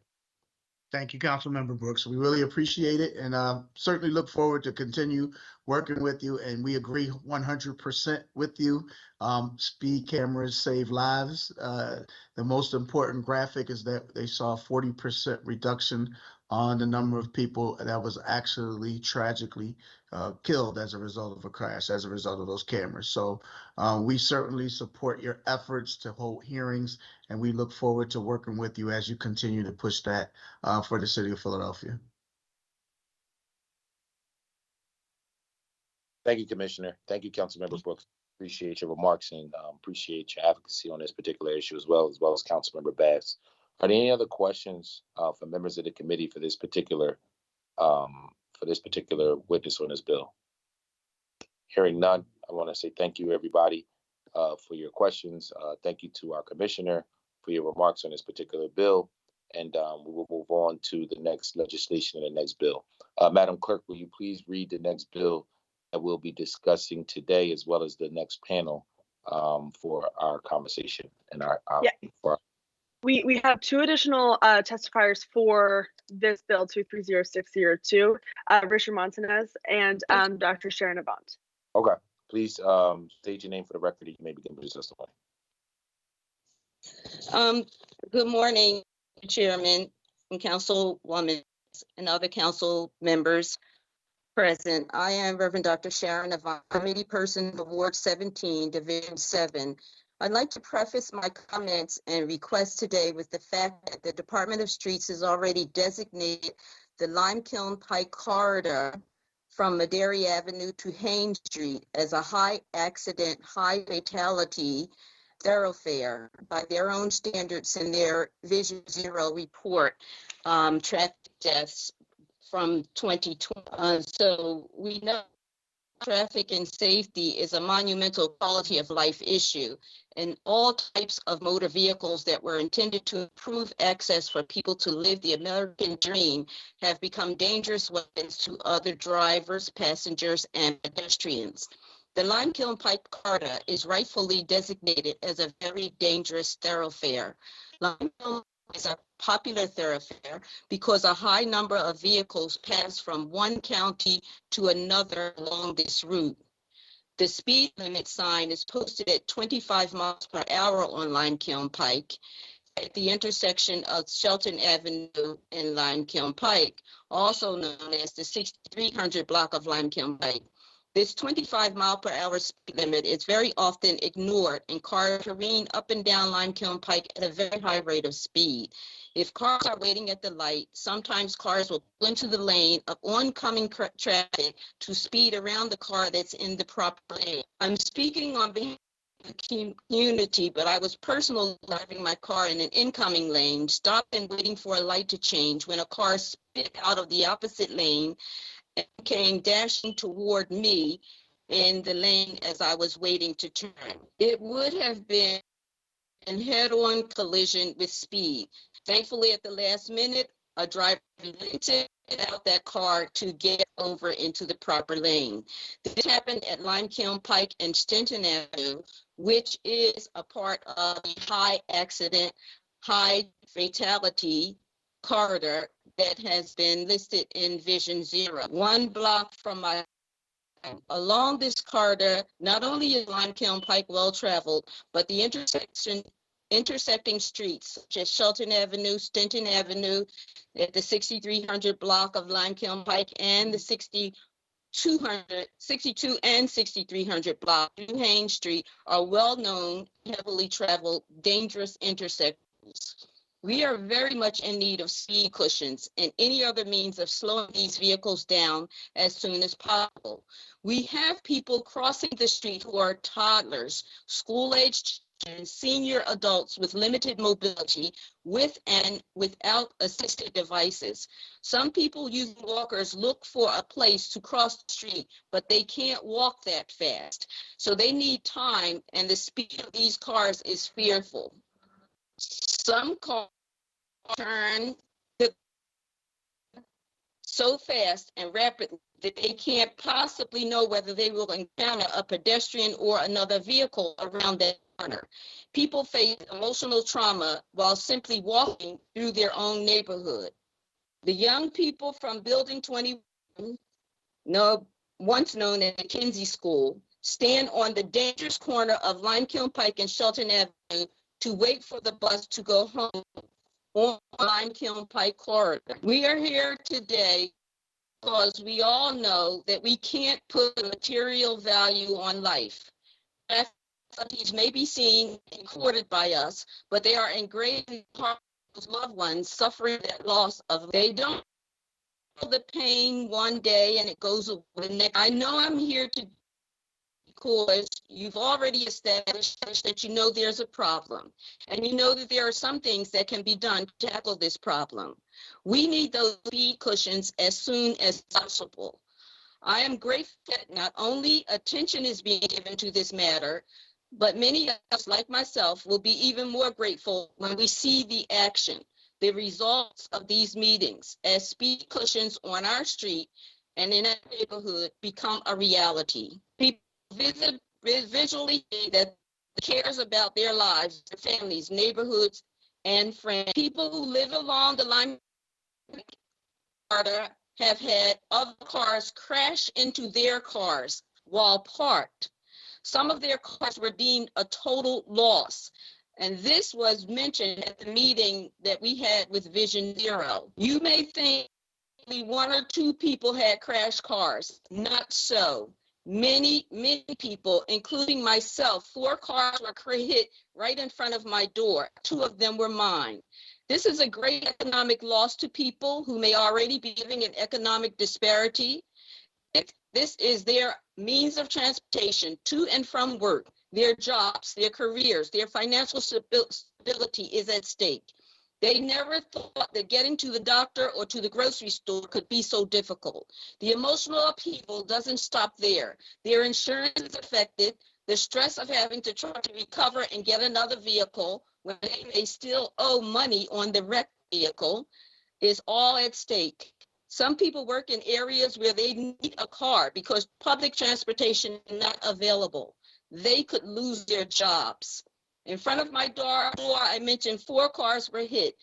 Thank you, Councilmember Brooks. We really appreciate it and certainly look forward to continue working with you. And we agree 100% with you. Speed cameras save lives. The most important graphic is that they saw 40% reduction on the number of people that was actually tragically killed as a result of a crash, as a result of those cameras. So we certainly support your efforts to hold hearings, and we look forward to working with you as you continue to push that for the city of Philadelphia. Thank you, Commissioner. Thank you, Councilmember Brooks. Appreciate your remarks and appreciate your advocacy on this particular issue as well as Councilmember Bass. Are there any other questions for members of the committee for this particular witness on this bill? Hearing none, I want to say thank you, everybody, for your questions. Thank you to our commissioner for your remarks on this particular bill. And we will move on to the next legislation and the next bill. Madam Clerk, will you please read the next bill that we'll be discussing today, as well as the next panel for our conversation and We have two additional testifiers for this bill 230602, Richard Montanez and Dr. Sharon Avant. Okay, please state your name for the record. You may begin with your testimony. Good morning, Chairman and Councilwoman and other council members present. I am Reverend Dr. Sharon Avant, committee person of Ward 17, Division 7. I'd like to preface my comments and request today with the fact that the Department of Streets has already designated the Limekiln Pike corridor from Madera Avenue to Haynes Street as a high accident, high fatality thoroughfare by their own standards in their Vision Zero report, traffic deaths from 2020. So we know traffic and safety is a monumental quality of life issue, and all types of motor vehicles that were intended to improve access for people to live the American dream have become dangerous weapons to other drivers, passengers, and pedestrians. The Limekiln Pike corridor is rightfully designated as a very dangerous thoroughfare. Limekiln is a popular thoroughfare because a high number of vehicles pass from one county to another along this route. The speed limit sign is posted at 25 miles per hour on Limekiln Pike at the intersection of Shelton Avenue and Limekiln Pike, also known as the 6300 block of Limekiln Pike. This 25 mile per hour speed limit is very often ignored, and cars careen up and down Limekiln Pike at a very high rate of speed. If cars are waiting at the light, sometimes cars will pull into the lane of oncoming traffic to speed around the car that's in the proper lane. I'm speaking on behalf of the community, but I was personally driving my car in an incoming lane, stopped and waiting for a light to change when a car sped out of the opposite lane and came dashing toward me in the lane as I was waiting to turn. It would have been a head-on collision with speed. Thankfully, at the last minute, a driver relented out that car to get over into the proper lane. This happened at Limekiln Pike and Stenton Avenue, which is a part of the high accident, high fatality corridor that has been listed in Vision Zero. 1 block from my along this corridor, not only is Limekiln Pike well-traveled, but the intersecting streets such as Shelton Avenue, Stenton Avenue, at the 6300 block of Limekiln Pike, and the 62 and 6300 block, New Haines Street, are well-known, heavily traveled, dangerous intersections. We are very much in need of speed cushions and any other means of slowing these vehicles down as soon as possible. We have people crossing the street who are toddlers, school-aged children, senior adults with limited mobility, with and without assistive devices. Some people using walkers look for a place to cross the street, but they can't walk that fast. So they need time, and the speed of these cars is fearful. Some cars turn so fast and rapidly that they can't possibly know whether they will encounter a pedestrian or another vehicle around that corner. People face emotional trauma while simply walking through their own neighborhood. The young people from Building 21, once known as the Kinsey School, stand on the dangerous corner of Limekiln Pike and Shelton Avenue to wait for the bus to go home on Limekiln Pike corridor. We are here today because we all know that we can't put a material value on life. These may be seen and recorded by us, but they are engraved in hearts of loved ones suffering that loss of. They don't feel the pain one day and it goes away the next. I know I'm here to because you've already established that you know there's a problem, and you know that there are some things that can be done to tackle this problem. We need those speed cushions as soon as possible. I am grateful that not only attention is being given to this matter, but many of us, like myself, will be even more grateful when we see the action, the results of these meetings, as speed cushions on our street and in our neighborhood become a reality. People visually see that cares about their lives, their families, neighborhoods, and friends. People who live along the line have had other cars crash into their cars while parked. Some of their cars were deemed a total loss. And this was mentioned at the meeting that we had with Vision Zero. You may think only 1 or 2 people had crashed cars. Not so. Many people, including myself, 4 cars were hit right in front of my door. 2 of them were mine. This is a great economic loss to people who may already be living in economic disparity. This is their means of transportation to and from work, their jobs, their careers, their financial stability is at stake. They never thought that getting to the doctor or to the grocery store could be so difficult. The emotional upheaval doesn't stop there. Their insurance is affected. The stress of having to try to recover and get another vehicle when they may still owe money on the wrecked vehicle is all at stake. Some people work in areas where they need a car because public transportation is not available. They could lose their jobs. In front of my door, I mentioned 4 cars were hit.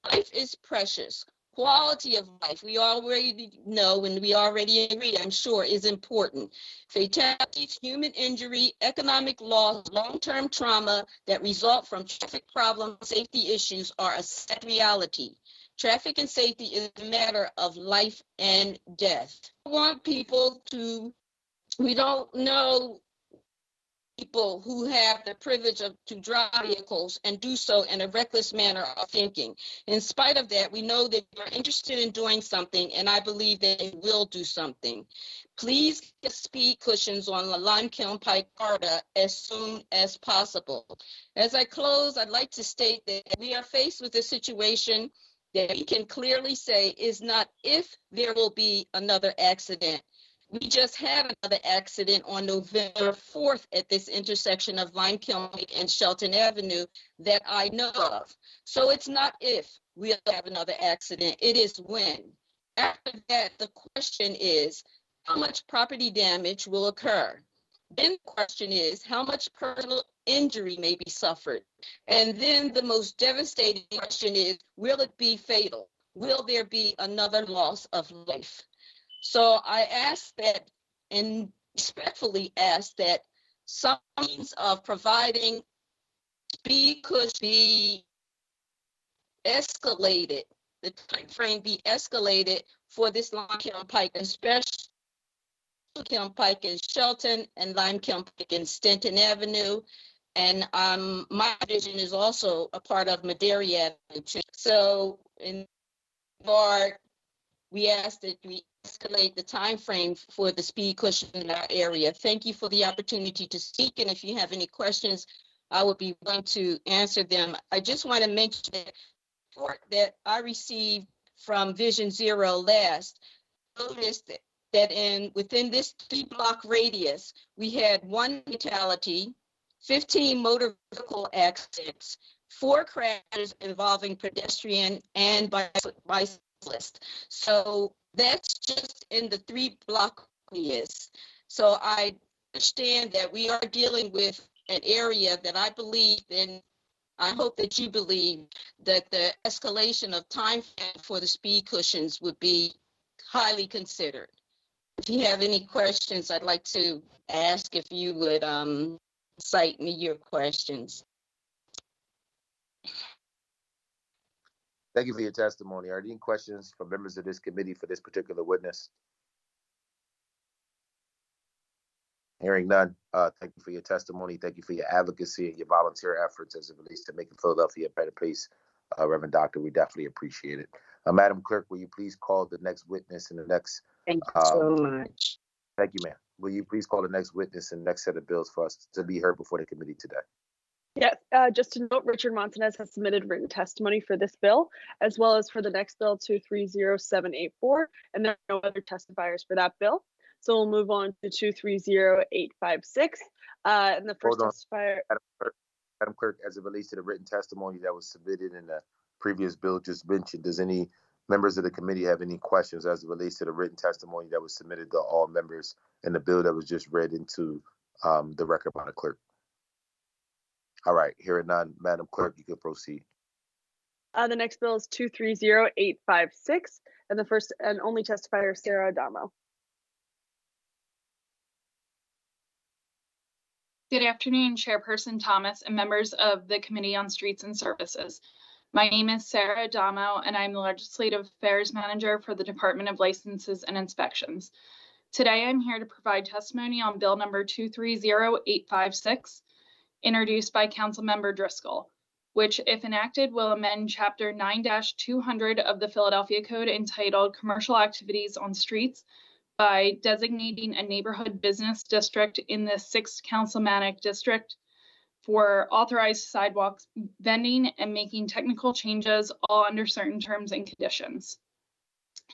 Life is precious. Quality of life, we already know and we already agree, I'm sure, is important. Fatalities, human injury, economic loss, long-term trauma that result from traffic problems, safety issues are a sad reality. Traffic and safety is a matter of life and death. I want people to, we don't know people who have the privilege to drive vehicles and do so in a reckless manner of thinking. In spite of that, we know that you're interested in doing something, and I believe that they will do something. Please get speed cushions on the Limekiln Pike corridor as soon as possible. As I close, I'd like to state that we are faced with a situation that we can clearly say is not if there will be another accident. We just had another accident on November 4th at this intersection of Limekiln Pike and Shelton Avenue that I know of. So it's not if we'll have another accident, it is when. After that, the question is, how much property damage will occur? Then the question is, how much personal injury may be suffered? And then the most devastating question is, will it be fatal? Will there be another loss of life? So I ask that, and respectfully ask that some means of providing speed could be escalated, the time frame be escalated for this Lime Kiln Pike, especially Kiln Pike in Shelton and Lime Kiln Pike in Stenton Avenue. And my division is also a part of Madera Avenue too. So in regard, we ask that we escalate the time frame for the speed cushion in our area. Thank you for the opportunity to speak. And if you have any questions, I would be willing to answer them. I just want to mention that report that I received from Vision Zero last noticed that within this 3-block radius, we had 1 fatality, 15 motor vehicle accidents, 4 crashes involving pedestrian and bicyclist. So that's just in the 3-block radius. So I understand that we are dealing with an area that I believe, and I hope that you believe, that the escalation of time for the speed cushions would be highly considered. If you have any questions, I'd like to ask if you would cite me your questions. Thank you for your testimony. Are there any questions from members of this committee for this particular witness? Hearing none, thank you for your testimony. Thank you for your advocacy and your volunteer efforts as it relates to making Philadelphia a better place. Reverend Doctor, we definitely appreciate it. Madam Clerk, will you please call the next witness and the next... Thank you so much. Thank you, ma'am. Will you please call the next witness and next set of bills for us to be heard before the committee today? Yes, just to note, Richard Montanez has submitted written testimony for this bill, as well as for the next bill, 230784, and there are no other testifiers for that bill. So we'll move on to 230856. And the first testifier... Madam Clerk, as it relates to the written testimony that was submitted in the previous bill just mentioned, does any members of the committee have any questions as it relates to the written testimony that was submitted to all members in the bill that was just read into the record by the clerk? All right, hearing none, Madam Clerk, you can proceed. The next bill is 230856, and the first and only testifier is Sarah Adamo. Good afternoon, Chairperson Thomas and members of the Committee on Streets and Services. My name is Sarah Adamo, and I'm the Legislative Affairs Manager for the Department of Licenses and Inspections. Today, I'm here to provide testimony on Bill number 230856, introduced by Councilmember Driscoll, which, if enacted, will amend Chapter 9-200 of the Philadelphia Code entitled Commercial Activities on Streets by designating a neighborhood business district in the 6th Councilmanic District for authorized sidewalk vending and making technical changes, all under certain terms and conditions.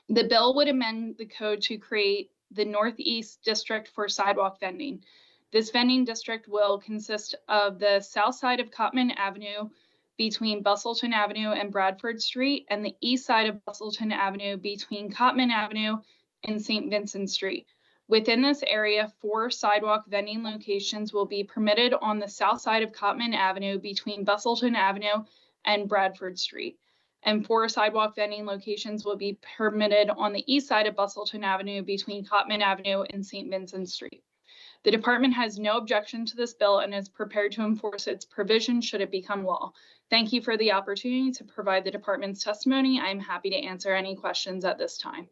The bill would amend the code to create the Northeast District for sidewalk vending. This vending district will consist of the south side of Cotman Avenue between Bustleton Avenue and Bradford Street, and the east side of Bustleton Avenue between Cotman Avenue and St. Vincent Street. Within this area, 4 sidewalk vending locations will be permitted on the south side of Cotman Avenue between Bustleton Avenue and Bradford Street, and 4 sidewalk vending locations will be permitted on the east side of Bustleton Avenue between Cotman Avenue and St. Vincent Street. The department has no objection to this bill and is prepared to enforce its provision should it become law. Thank you for the opportunity to provide the department's testimony. I'm happy to answer any questions at this time.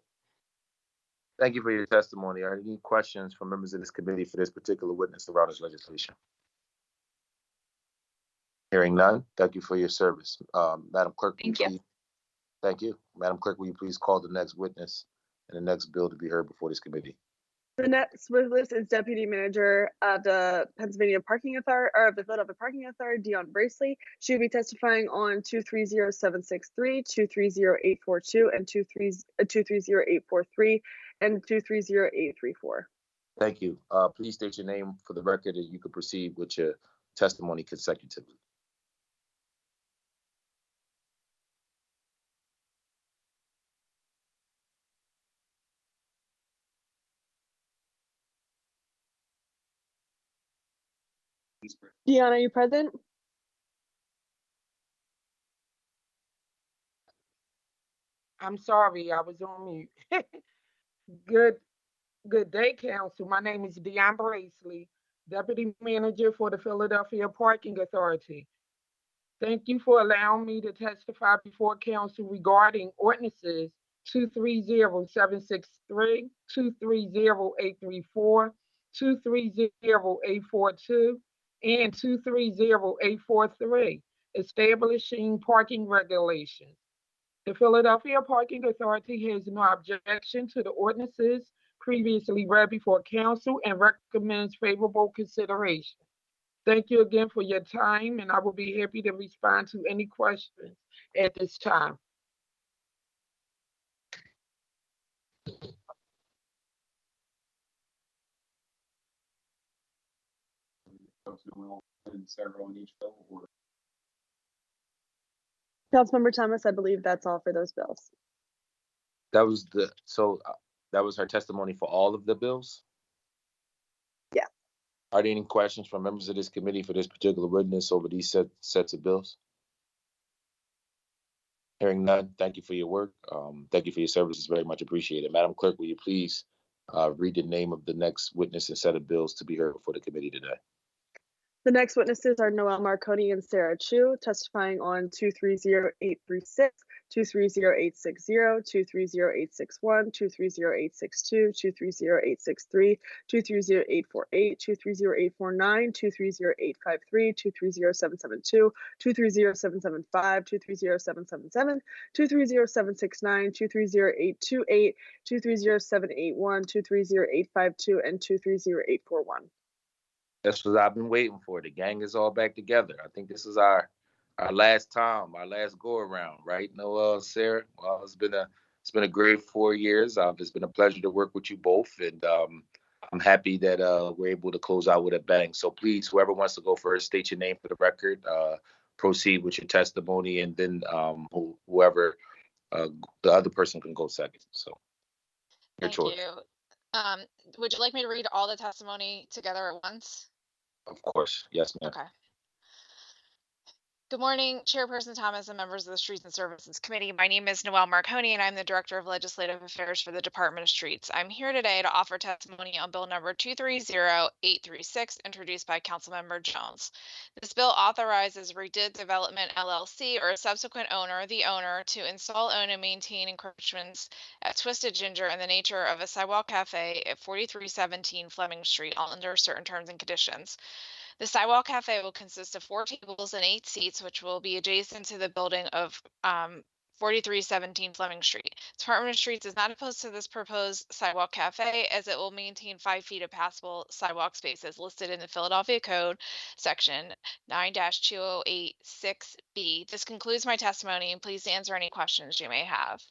Thank you for your testimony. Are there any questions from members of this committee for this particular witness around this legislation? Hearing none, thank you for your service. Madam Clerk, thank you. Thank you. Madam Clerk, will you please call the next witness and the next bill to be heard before this committee? The next witness is Deputy Manager of the Pennsylvania Parking Authority, or of the Philadelphia Parking Authority, Dion Bracely. She will be testifying on 230763, 230842, and 230843, and 230834. Thank you. Please state your name for the record, and you can proceed with your testimony consecutively. Deanna, are you present? I'm sorry, I was on mute. Good day, council. My name is Deon Bracely, Deputy Manager for the Philadelphia Parking Authority. Thank you for allowing me to testify before council regarding ordinances 230763, 230834, 230842, and 230843, establishing parking regulations. The Philadelphia Parking Authority has no objection to the ordinances previously read before council and recommends favorable consideration. Thank you again for your time, and I will be happy to respond to any questions at this time. Councilmember Thomas, I believe that's all for those bills. That was that was her testimony for all of the bills? Yeah. Are there any questions from members of this committee for this particular witness over these sets of bills? Hearing none, thank you for your work. Thank you for your services, very much appreciated. Madam Clerk, will you please read the name of the next witness and set of bills to be heard before the committee today? The next witnesses are Noel Marconi and Sarah Chu, testifying on 230836, 230860, 230861, 230862, 230863, 230848, 230849, 230853, 230772, 230775, 230777, 230769, 230828, 230781, 230852, and 230841. That's what I've been waiting for. The gang is all back together. I think this is our last time, our last go around, right? Noel, Sarah. Well, it's been a great 4 years. It's been a pleasure to work with you both, and I'm happy that we're able to close out with a bang. So please, whoever wants to go first, state your name for the record. Proceed with your testimony, and then whoever the other person can go second. So your choice. Thank you. Would you like me to read all the testimony together at once? Of course, yes, ma'am. Okay. Good morning, Chairperson Thomas and members of the Streets and Services Committee. My name is Noel Marconi, and I'm the Director of Legislative Affairs for the Department of Streets. I'm here today to offer testimony on Bill number 230836, introduced by Councilmember Jones. This bill authorizes Redid Development LLC, or a subsequent owner, the owner, to install, own, and maintain encroachments at Twisted Ginger in the nature of a sidewalk cafe at 4317 Fleming Street, all under certain terms and conditions. The Sidewalk Cafe will consist of 4 tables and 8 seats, which will be adjacent to the building of 4317 Fleming Street. Department of Streets is not opposed to this proposed Sidewalk Cafe, as it will maintain 5 feet of passable sidewalk spaces listed in the Philadelphia Code, section 9-2086B. This concludes my testimony, and please answer any questions you may have.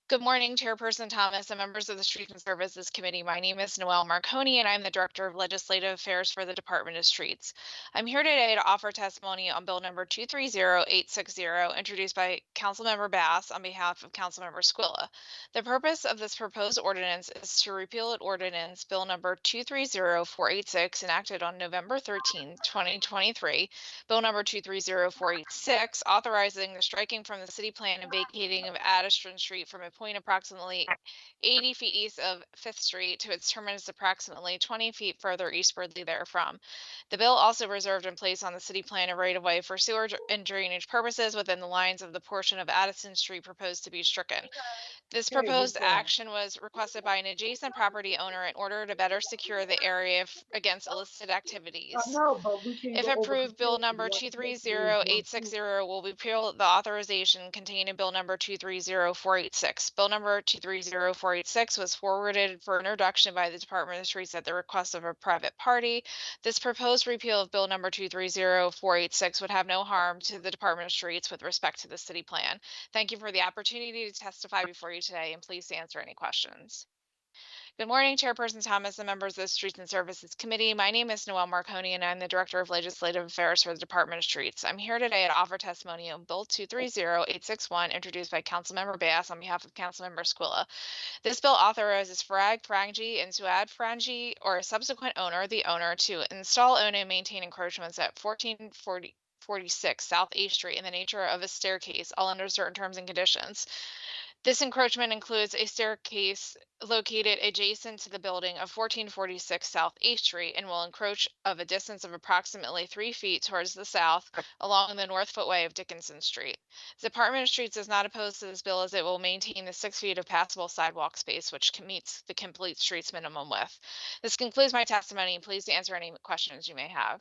Good morning, Chairperson Thomas and members of the Streets and Services Committee. My name is Noel Marconi, and I'm the Director of Legislative Affairs for the Department of Streets. I'm here today to offer testimony on Bill number 230860, introduced by Councilmember Bass on behalf of Councilmember Squilla. The purpose of this proposed ordinance is to repeal an ordinance, Bill number 230486, enacted on November 13, 2023. Bill number 230486, authorizing the striking from the city plan and vacating of Addison Street from a point approximately 80 feet east of 5th Street to its terminus approximately 20 feet further eastwardly therefrom. The bill also reserved and placed on the city plan a right-of-way for sewer and drainage purposes within the lines of the portion of Addison Street proposed to be stricken. This proposed action was requested by an adjacent property owner in order to better secure the area against illicit activities. If approved, Bill number 230860 will repeal the authorization contained in Bill number 230486. Bill number 230486 was forwarded for introduction by the Department of Streets at the request of a private party. This proposed repeal of Bill number 230486 would have no harm to the Department of Streets with respect to the city plan. Thank you for the opportunity to testify before you today, and please answer any questions. Good morning, Chairperson Thomas and members of the Streets and Services Committee. My name is Noelle Marconi, and I'm the Director of Legislative Affairs for the Department of Streets. I'm here today to offer testimony on Bill 230861, introduced by Councilmember Bass on behalf of Councilmember Squilla. This bill authorizes Farag Frangi and Suad Frangi, or a subsequent owner, the owner, to install, own, and maintain encroachments at 1446 South 8th Street in the nature of a staircase, all under certain terms and conditions. This encroachment includes a staircase located adjacent to the building of 1446 South 8th Street and will encroach of a distance of approximately 3 feet towards the south along the north footway of Dickinson Street. The Department of Streets is not opposed to this bill as it will maintain the 6 feet of passable sidewalk space, which meets the complete streets minimum width. This concludes my testimony. Please answer any questions you may have.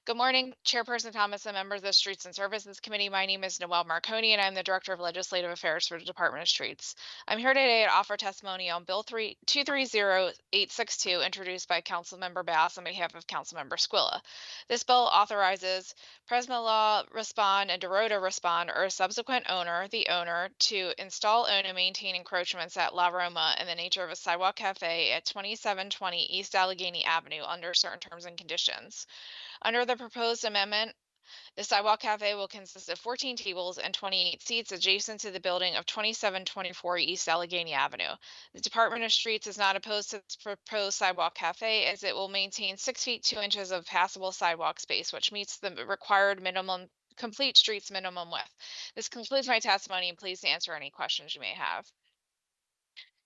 Good morning, Chairperson Thomas and members of the Streets and Services Committee. My name is Noelle Marconi, and I'm the Director of Legislative Affairs for the Department of Streets. I'm here today to offer testimony on Bill 230862, introduced by Councilmember Bass on behalf of Councilmember Squilla. This bill authorizes Presma Law Respond and Dorota Respond, or a subsequent owner, the owner, to install, own, and maintain encroachments at La Roma in the nature of a sidewalk cafe at 2720 East Allegheny Avenue under certain terms and conditions. Under the proposed amendment, the sidewalk cafe will consist of 14 tables and 28 seats adjacent to the building of 2724 East Allegheny Avenue. The Department of Streets is not opposed to this proposed sidewalk cafe as it will maintain 6 feet 2 inches of passable sidewalk space, which meets the required minimum complete streets minimum width. This concludes my testimony, and please answer any questions you may have.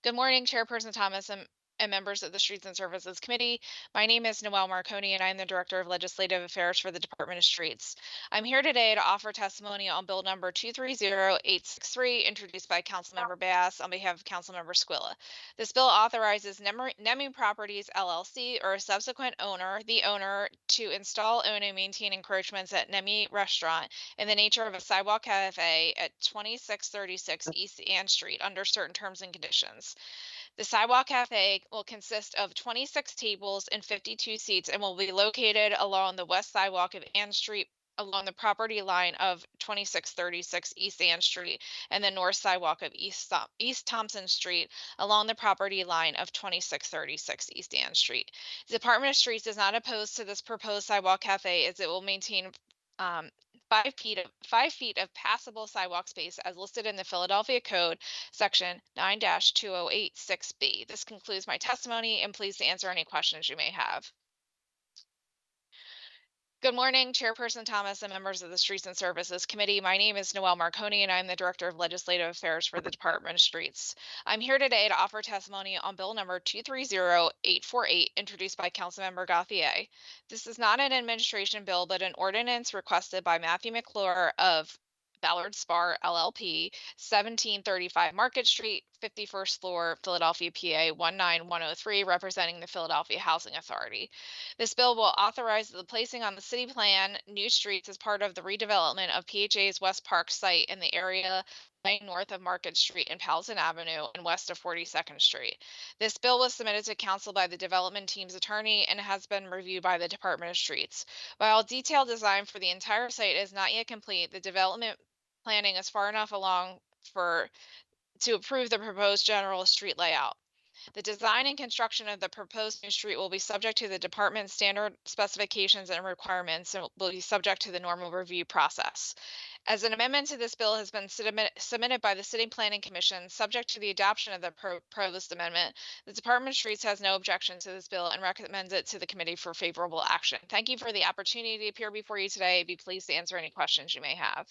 Good morning, Chairperson Thomas and members of the Streets and Services Committee. My name is Noelle Marconi, and I'm the Director of Legislative Affairs for the Department of Streets. I'm here today to offer testimony on Bill number 230863, introduced by Councilmember Bass on behalf of Councilmember Squilla. This bill authorizes Nemi Properties LLC, or a subsequent owner, the owner, to install, own, and maintain encroachments at Nemi Restaurant in the nature of a sidewalk cafe at 2636 East Ann Street under certain terms and conditions. The sidewalk cafe will consist of 26 tables and 52 seats and will be located along the west sidewalk of Ann Street along the property line of 2636 East Ann Street and the north sidewalk of East Thompson Street along the property line of 2636 East Ann Street. The Department of Streets is not opposed to this proposed sidewalk cafe as it will maintain 5 feet of passable sidewalk space as listed in the Philadelphia Code, section 9-2086B. This concludes my testimony, and please answer any questions you may have. Good morning, Chairperson Thomas and members of the Streets and Services Committee. My name is Noelle Marconi, and I'm the Director of Legislative Affairs for the Department of Streets. I'm here today to offer testimony on Bill number 230848, introduced by Councilmember Gauthier. This is not an administration bill, but an ordinance requested by Matthew McClure of Ballard Spar LLP, 1735 Market Street, 51st floor, Philadelphia, PA 19103, representing the Philadelphia Housing Authority. This bill will authorize the placing on the city plan new streets as part of the redevelopment of PHA's West Park site in the area lying north of Market Street and Powelson Avenue and west of 42nd Street. This bill was submitted to council by the development team's attorney and has been reviewed by the Department of Streets. While detailed design for the entire site is not yet complete, the development planning is far enough along to approve the proposed general street layout. The design and construction of the proposed new street will be subject to the department's standard specifications and requirements and will be subject to the normal review process. As an amendment to this bill has been submitted by the City Planning Commission, subject to the adoption of the proposed amendment, the Department of Streets has no objection to this bill and recommends it to the committee for favorable action. Thank you for the opportunity to appear before you today. I'd be pleased to answer any questions you may have.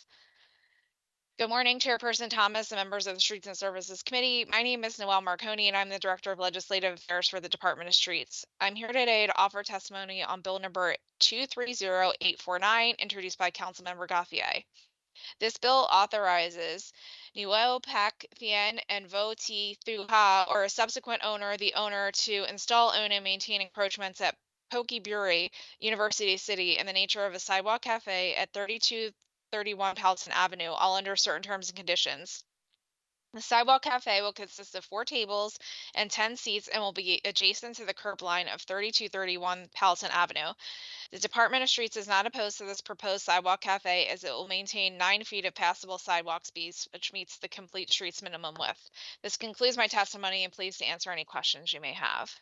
Good morning, Chairperson Thomas and members of the Streets and Services Committee. My name is Noelle Marconi, and I'm the Director of Legislative Affairs for the Department of Streets. I'm here today to offer testimony on Bill number 230849, introduced by Councilmember Gauthier. This bill authorizes Nguyen Pac Thien and Vo T Thu Ha, or a subsequent owner, the owner, to install, own, and maintain encroachments at Poke Bury, University City, in the nature of a sidewalk cafe at 3231 Powelson Avenue, all under certain terms and conditions. The Sidewalk Cafe will consist of 4 tables and 10 seats and will be adjacent to the curb line of 3231 Powelton Avenue. The Department of Streets is not opposed to this proposed sidewalk cafe as it will maintain 9 feet of passable sidewalk space, which meets the complete street's minimum width. This concludes my testimony and pleased to answer any questions you may have.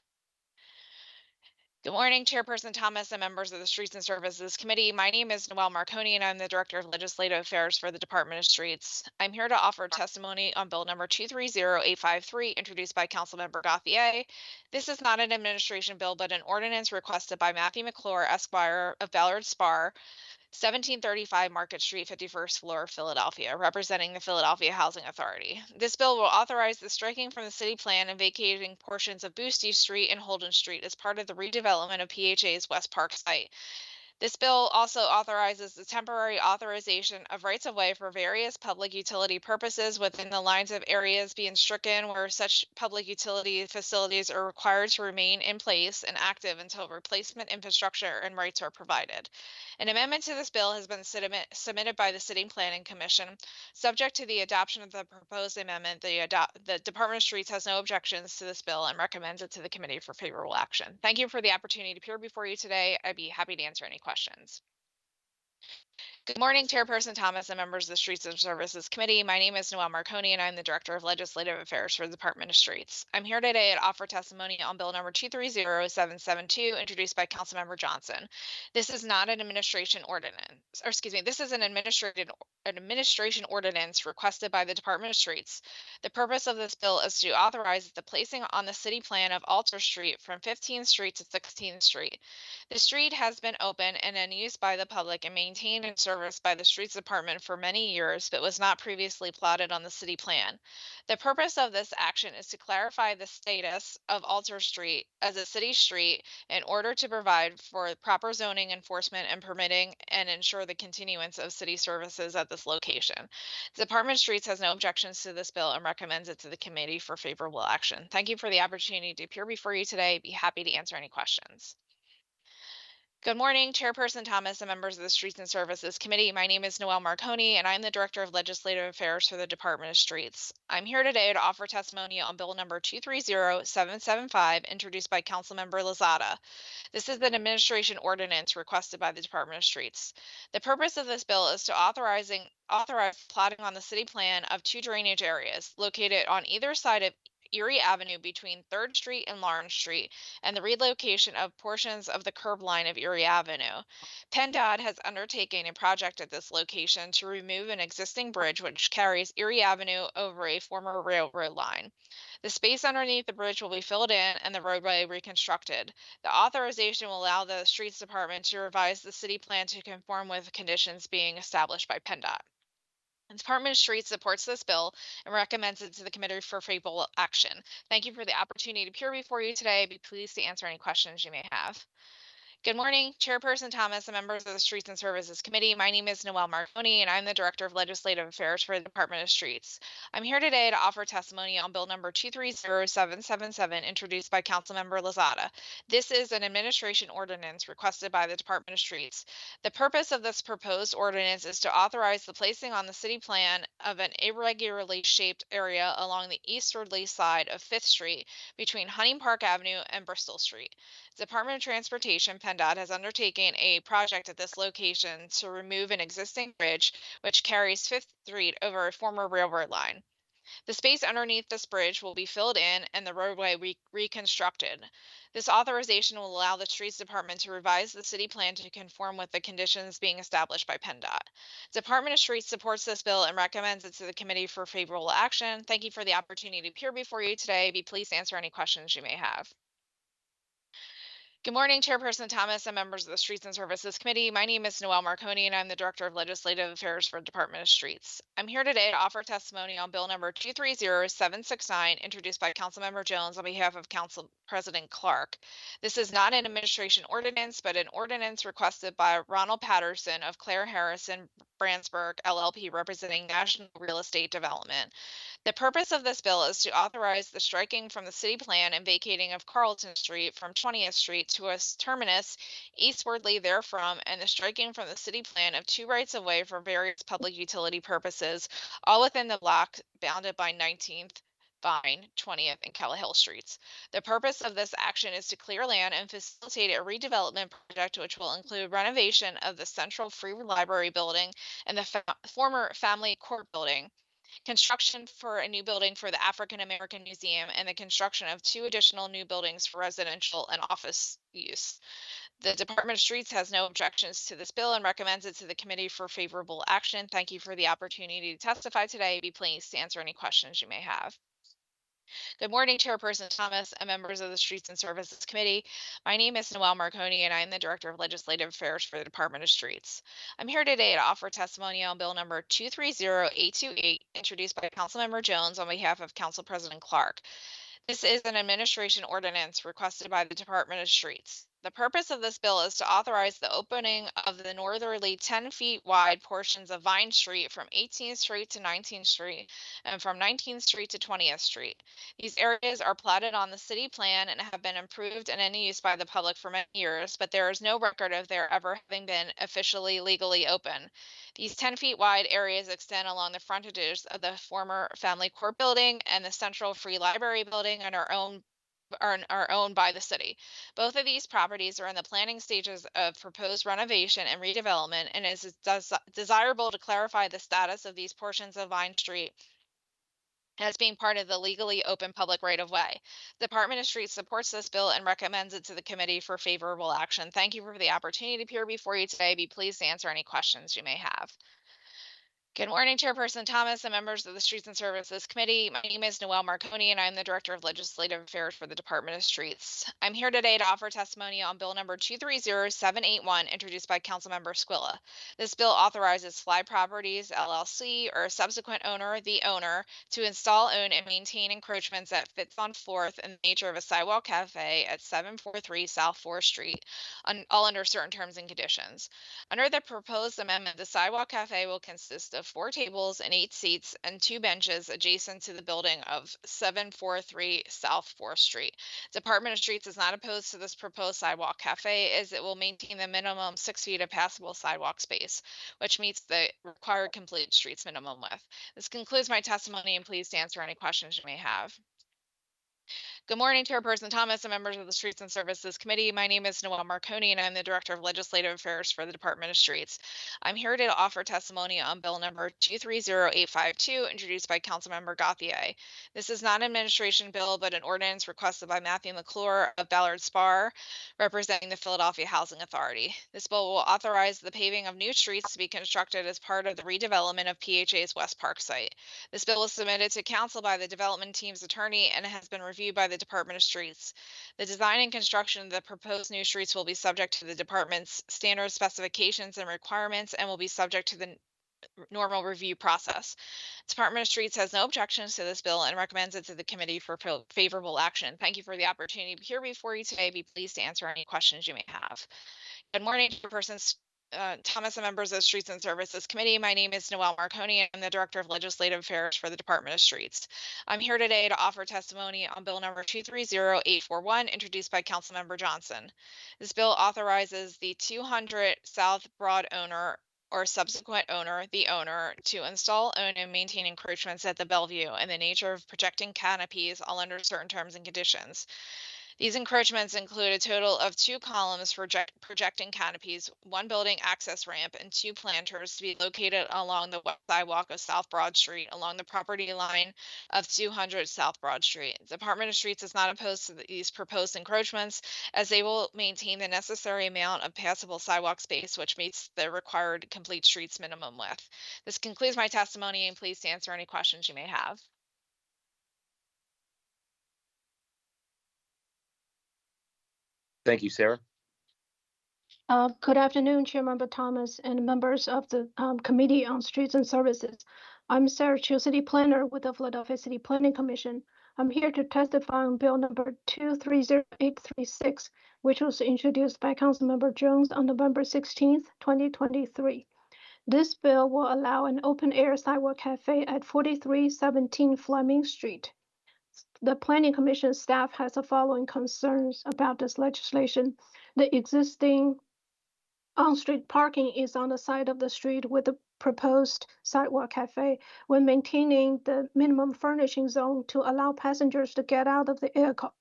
Good morning, Chairperson Thomas and members of the Streets and Services Committee. My name is Noelle Marconi and I'm the Director of Legislative Affairs for the Department of Streets. I'm here to offer testimony on Bill number 230853 introduced by Councilmember Gauthier. This is not an administration bill, but an ordinance requested by Matthew McClure, Esquire of Ballard Spar, 1735 Market Street, 51st floor, Philadelphia, representing the Philadelphia Housing Authority. This bill will authorize the striking from the city plan and vacating portions of Boosty Street and Holden Street as part of the redevelopment of PHA's West Park site. This bill also authorizes the temporary authorization of rights of way for various public utility purposes within the lines of areas being stricken where such public utility facilities are required to remain in place and active until replacement infrastructure and rights are provided. An amendment to this bill has been submitted by the City Planning Commission. Subject to the adoption of the proposed amendment, the Department of Streets has no objections to this bill and recommends it to the committee for favorable action. Thank you for the opportunity to appear before you today. I'd be happy to answer any questions. Good morning, Chairperson Thomas and members of the Streets and Services Committee. My name is Noelle Marconi and I'm the Director of Legislative Affairs for the Department of Streets. I'm here today to offer testimony on Bill number 230772 introduced by Councilmember Johnson. This is not an administration ordinance, or excuse me, this is an administration ordinance requested by the Department of Streets. The purpose of this bill is to authorize the placing on the city plan of Alter Street from 15th Street to 16th Street. The street has been open and in use by the public and maintained and serviced by the Streets Department for many years, but was not previously plotted on the city plan. The purpose of this action is to clarify the status of Alter Street as a city street in order to provide for proper zoning enforcement and permitting and ensure the continuance of city services at this location. The Department of Streets has no objections to this bill and recommends it to the committee for favorable action. Thank you for the opportunity to appear before you today. Be happy to answer any questions. Good morning, Chairperson Thomas and members of the Streets and Services Committee. My name is Noelle Marconi, and I'm the Director of Legislative Affairs for the Department of Streets. I'm here today to offer testimony on Bill number 230775, introduced by Councilmember Lozada. This is an administration ordinance requested by the Department of Streets. The purpose of this bill is to authorize plotting on the city plan of 2 drainage areas located on either side of Erie Avenue between 3rd Street and Lawrence Street, and the relocation of portions of the curb line of Erie Avenue. PennDOT has undertaken a project at this location to remove an existing bridge which carries Erie Avenue over a former railroad line. The space underneath the bridge will be filled in and the roadway reconstructed. The authorization will allow the Streets Department to revise the city plan to conform with conditions being established by PennDOT. The Department of Streets supports this bill and recommends it to the committee for favorable action. Thank you for the opportunity to appear before you today. I'd be pleased to answer any questions you may have. Good morning, Chairperson Thomas and members of the Streets and Services Committee. My name is Noelle Marconi, and I'm the Director of Legislative Affairs for the Department of Streets. I'm here today to offer testimony on Bill number 230777, introduced by Councilmember Lozada. This is an administration ordinance requested by the Department of Streets. The purpose of this proposed ordinance is to authorize the placing on the city plan of an irregularly shaped area along the easterly side of 5th Street between Hunting Park Avenue and Bristol Street. Department of Transportation, PennDOT, has undertaken a project at this location to remove an existing bridge which carries 5th Street over a former railroad line. The space underneath this bridge will be filled in and the roadway reconstructed. This authorization will allow the Streets Department to revise the city plan to conform with the conditions being established by PennDOT. Department of Streets supports this bill and recommends it to the committee for favorable action. Thank you for the opportunity to appear before you today. Be pleased to answer any questions you may have. Good morning, Chairperson Thomas and members of the Streets and Services Committee. My name is Noelle Marconi, and I'm the Director of Legislative Affairs for the Department of Streets. I'm here today to offer testimony on Bill number 230769, introduced by Councilmember Jones on behalf of Council President Clark. This is not an administration ordinance, but an ordinance requested by Ronald Patterson of Claire Harrison Brandsburg, LLP, representing National Real Estate Development. The purpose of this bill is to authorize the striking from the city plan and vacating of Carlton Street from 20th Street to a terminus eastwardly therefrom, and the striking from the city plan of 2 rights of way for various public utility purposes, all within the block bounded by 19th, Vine, 20th, and Kelly Streets. The purpose of this action is to clear land and facilitate a redevelopment project which will include renovation of the Central Free Library Building and the former Family Court Building, construction for a new building for the African American Museum, and the construction of 2 additional new buildings for residential and office use. The Department of Streets has no objections to this bill and recommends it to the committee for favorable action. Thank you for the opportunity to testify today. Be pleased to answer any questions you may have. Good morning, Chairperson Thomas and members of the Streets and Services Committee. My name is Noelle Marconi, and I am the Director of Legislative Affairs for the Department of Streets. I'm here today to offer testimony on Bill number 230828, introduced by Councilmember Jones on behalf of Council President Clark. This is an administration ordinance requested by the Department of Streets. The purpose of this bill is to authorize the opening of the northerly 10 feet wide portions of Vine Street from 18th Street to 19th Street and from 19th Street to 20th Street. These areas are platted on the city plan and have been improved and in use by the public for many years, but there is no record of their ever having been officially legally open. These 10 feet wide areas extend along the frontages of the former Family Court Building and the Central Free Library Building and are owned by the city. Both of these properties are in the planning stages of proposed renovation and redevelopment, and it is desirable to clarify the status of these portions of Vine Street as being part of the legally open public right-of-way. The Department of Streets supports this bill and recommends it to the committee for favorable action. Thank you for the opportunity to appear before you today. Be pleased to answer any questions you may have. Good morning, Chairperson Thomas and members of the Streets and Services Committee. My name is Noelle Marconi, and I'm the Director of Legislative Affairs for the Department of Streets. I'm here today to offer testimony on Bill number 230781, introduced by Councilmember Squilla. This bill authorizes Fly Properties, LLC, or a subsequent owner, the owner, to install, own, and maintain encroachments that fits on 4th in the nature of a sidewalk cafe at 743 South 4th Street, all under certain terms and conditions. Under the proposed amendment, the sidewalk cafe will consist of 4 tables and 8 seats and 2 benches adjacent to the building of 743 South 4th Street. Department of Streets is not opposed to this proposed sidewalk cafe, as it will maintain the minimum 6 feet of passable sidewalk space, which meets the required complete streets minimum width. This concludes my testimony, and please answer any questions you may have. Good morning, Chairperson Thomas and members of the Streets and Services Committee. My name is Noelle Marconi, and I'm the Director of Legislative Affairs for the Department of Streets. I'm here to offer testimony on Bill number 230852, introduced by Councilmember Gauthier. This is not an administration bill, but an ordinance requested by Matthew McClure of Ballard Spar, representing the Philadelphia Housing Authority. This bill will authorize the paving of new streets to be constructed as part of the redevelopment of PHA's West Park site. This bill was submitted to Council by the development team's attorney and has been reviewed by the Department of Streets. The design and construction of the proposed new streets will be subject to the department's standard specifications and requirements and will be subject to the normal review process. Department of Streets has no objections to this bill and recommends it to the committee for favorable action. Thank you for the opportunity to be here before you today. Be pleased to answer any questions you may have. Good morning, Chairperson Thomas and members of the Streets and Services Committee. My name is Noelle Marconi, and I'm the Director of Legislative Affairs for the Department of Streets. I'm here today to offer testimony on Bill number 230841, introduced by Councilmember Johnson. This bill authorizes the 200 South Broad owner or subsequent owner, the owner, to install, own, and maintain encroachments at the Bellevue in the nature of projecting canopies, all under certain terms and conditions. These encroachments include a total of 2 columns for projecting canopies, 1 building access ramp, and 2 planters to be located along the west sidewalk of South Broad Street along the property line of 200 South Broad Street. The Department of Streets is not opposed to these proposed encroachments, as they will maintain the necessary amount of passable sidewalk space, which meets the required complete streets minimum width. This concludes my testimony, and please answer any questions you may have. Thank you, Sarah. Good afternoon, Chairmember Thomas and members of the Committee on Streets and Services. I'm Sarah Chiu, City Planner with the Philadelphia City Planning Commission. I'm here to testify on Bill number 230836, which was introduced by Councilmember Jones on November 16th, 2023. This bill will allow an open-air sidewalk cafe at 4317 Fleming Street. The Planning Commission staff has the following concerns about this legislation. The existing on-street parking is on the side of the street with the proposed sidewalk cafe. When maintaining the minimum furnishing zone to allow passengers to get out of the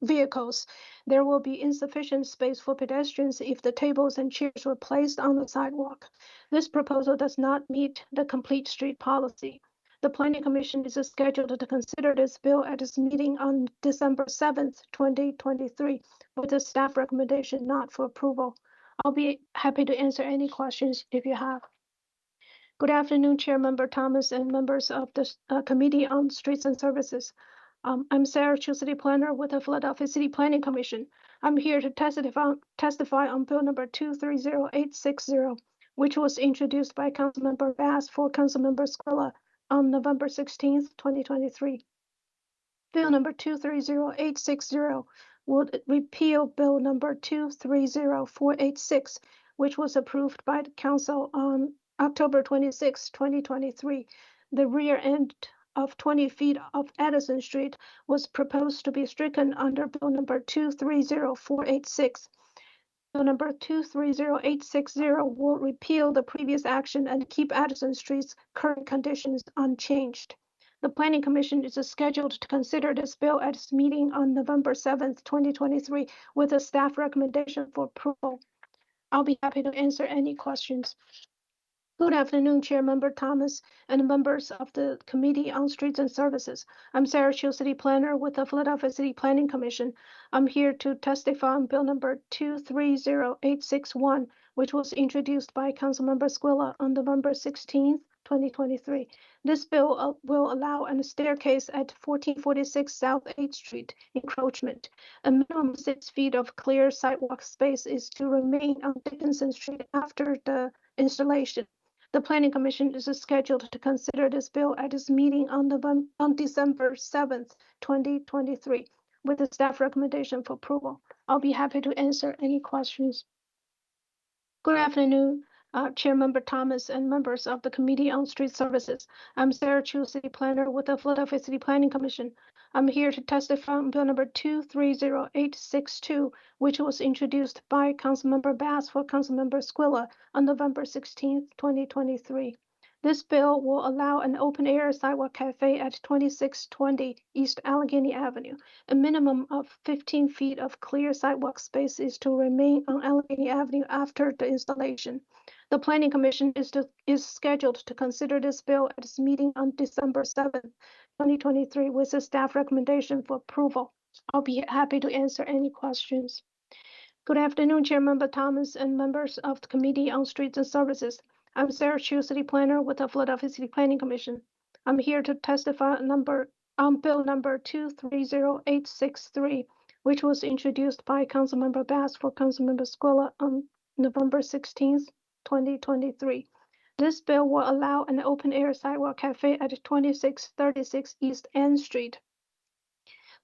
vehicles, there will be insufficient space for pedestrians if the tables and chairs were placed on the sidewalk. This proposal does not meet the complete street policy. The Planning Commission is scheduled to consider this bill at its meeting on December 7th, 2023, with a staff recommendation not for approval. I'll be happy to answer any questions if you have. Good afternoon, Chair Member Thomas and members of the Committee on Streets and Services. I'm Sarah Chu, City Planner with the Philadelphia City Planning Commission. I'm here to testify on Bill number 230860, which was introduced by Councilmember Bass for Councilmember Squilla on November 16th, 2023. Bill number 230860 would repeal Bill number 230486, which was approved by the Council on October 26, 2023. The rear end of 20 feet of Edison Street was proposed to be stricken under Bill number 230486. Bill number 230860 will repeal the previous action and keep Addison Street's current conditions unchanged. The Planning Commission is scheduled to consider this bill at its meeting on November 7th, 2023, with a staff recommendation for approval. I'll be happy to answer any questions. Good afternoon, Chair Member Thomas and members of the Committee on Streets and Services. I'm Sarah Chu, City Planner with the Philadelphia City Planning Commission. I'm here to testify on Bill number 230861, which was introduced by Councilmember Squilla on November 16th, 2023. This bill will allow a staircase at 1446 South 8th Street encroachment. A minimum 6 feet of clear sidewalk space is to remain on Dickinson Street after the installation. The Planning Commission is scheduled to consider this bill at its meeting on December 7th, 2023, with a staff recommendation for approval. I'll be happy to answer any questions. Good afternoon, Chair Member Thomas and members of the Committee on Street Services. I'm Sarah Chu, City Planner with the Philadelphia City Planning Commission. I'm here to testify on Bill number 230862, which was introduced by Councilmember Bass for Councilmember Squilla on November 16th, 2023. This bill will allow an open-air sidewalk cafe at 2620 East Allegheny Avenue. A minimum of 15 feet of clear sidewalk space is to remain on Allegheny Avenue after the installation. The Planning Commission is scheduled to consider this bill at its meeting on December 7th, 2023, with a staff recommendation for approval. I'll be happy to answer any questions. Good afternoon, Chair Member Thomas and members of the Committee on Streets and Services. I'm Sarah Chu, City Planner with the Philadelphia City Planning Commission. I'm here to testify on Bill number 230863, which was introduced by Councilmember Bass for Councilmember Squilla on November 16th, 2023. This bill will allow an open-air sidewalk cafe at 2636 East N Street.